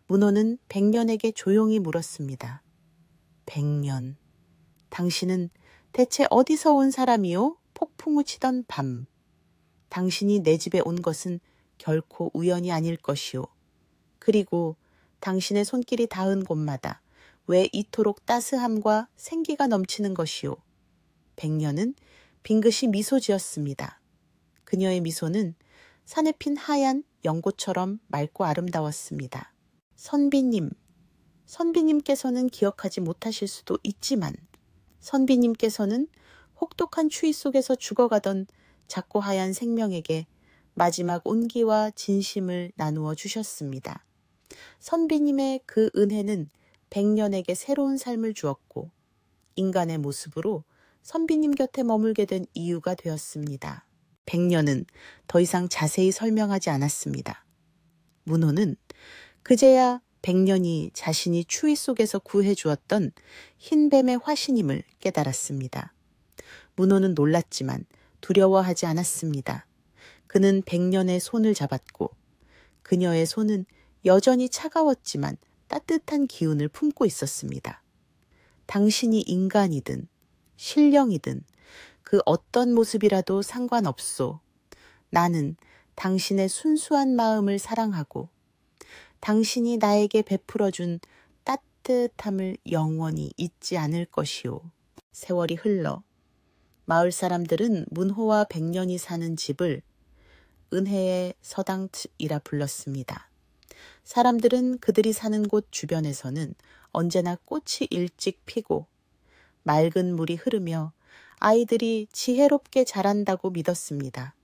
문호는 100년에게 조용히 물었습니다. 100년, 당신은 대체 어디서 온 사람이요? 폭풍우 치던 밤. 당신이 내 집에 온 것은 결코 우연이 아닐 것이오. 그리고 당신의 손길이 닿은 곳마다 왜 이토록 따스함과 생기가 넘치는 것이오. 100년은 빙긋이 미소 지었습니다. 그녀의 미소는 산에 핀 하얀 연꽃처럼 맑고 아름다웠습니다. 선비님께서는 기억하지 못하실 수도 있지만 선비님께서는 혹독한 추위 속에서 죽어가던 작고 하얀 생명에게 마지막 온기와 진심을 나누어 주셨습니다. 선비님의 그 은혜는 100년에게 새로운 삶을 주었고 인간의 모습으로 선비님 곁에 머물게 된 이유가 되었습니다. 100년은 더 이상 자세히 설명하지 않았습니다. 문호는 그제야 100년이 자신이 추위 속에서 구해주었던 흰뱀의 화신임을 깨달았습니다. 문호는 놀랐지만 두려워하지 않았습니다. 그는 100년의 손을 잡았고 그녀의 손은 여전히 차가웠지만 따뜻한 기운을 품고 있었습니다. 당신이 인간이든 신령이든 그 어떤 모습이라도 상관없소. 나는 당신의 순수한 마음을 사랑하고 당신이 나에게 베풀어준 따뜻함을 영원히 잊지 않을 것이오. 세월이 흘러 마을 사람들은 문호와 100년이 사는 집을 은혜의 서당이라 불렀습니다. 사람들은 그들이 사는 곳 주변에서는 언제나 꽃이 일찍 피고 맑은 물이 흐르며 아이들이 지혜롭게 자란다고 믿었습니다.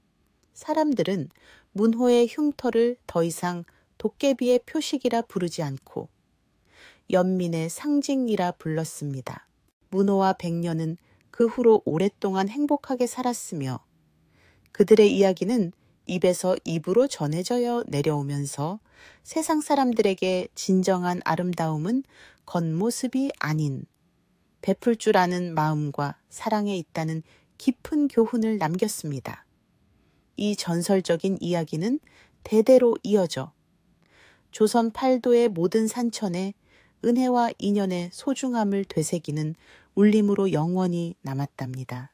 사람들은 문호의 흉터를 더 이상 도깨비의 표식이라 부르지 않고 연민의 상징이라 불렀습니다. 문호와 100년은 그 후로 오랫동안 행복하게 살았으며 그들의 이야기는 입에서 입으로 전해져 내려오면서 세상 사람들에게 진정한 아름다움은 겉모습이 아닌 베풀 줄 아는 마음과 사랑에 있다는 깊은 교훈을 남겼습니다. 이 전설적인 이야기는 대대로 이어져 조선 팔도의 모든 산천에 은혜와 인연의 소중함을 되새기는 울림으로 영원히 남았답니다.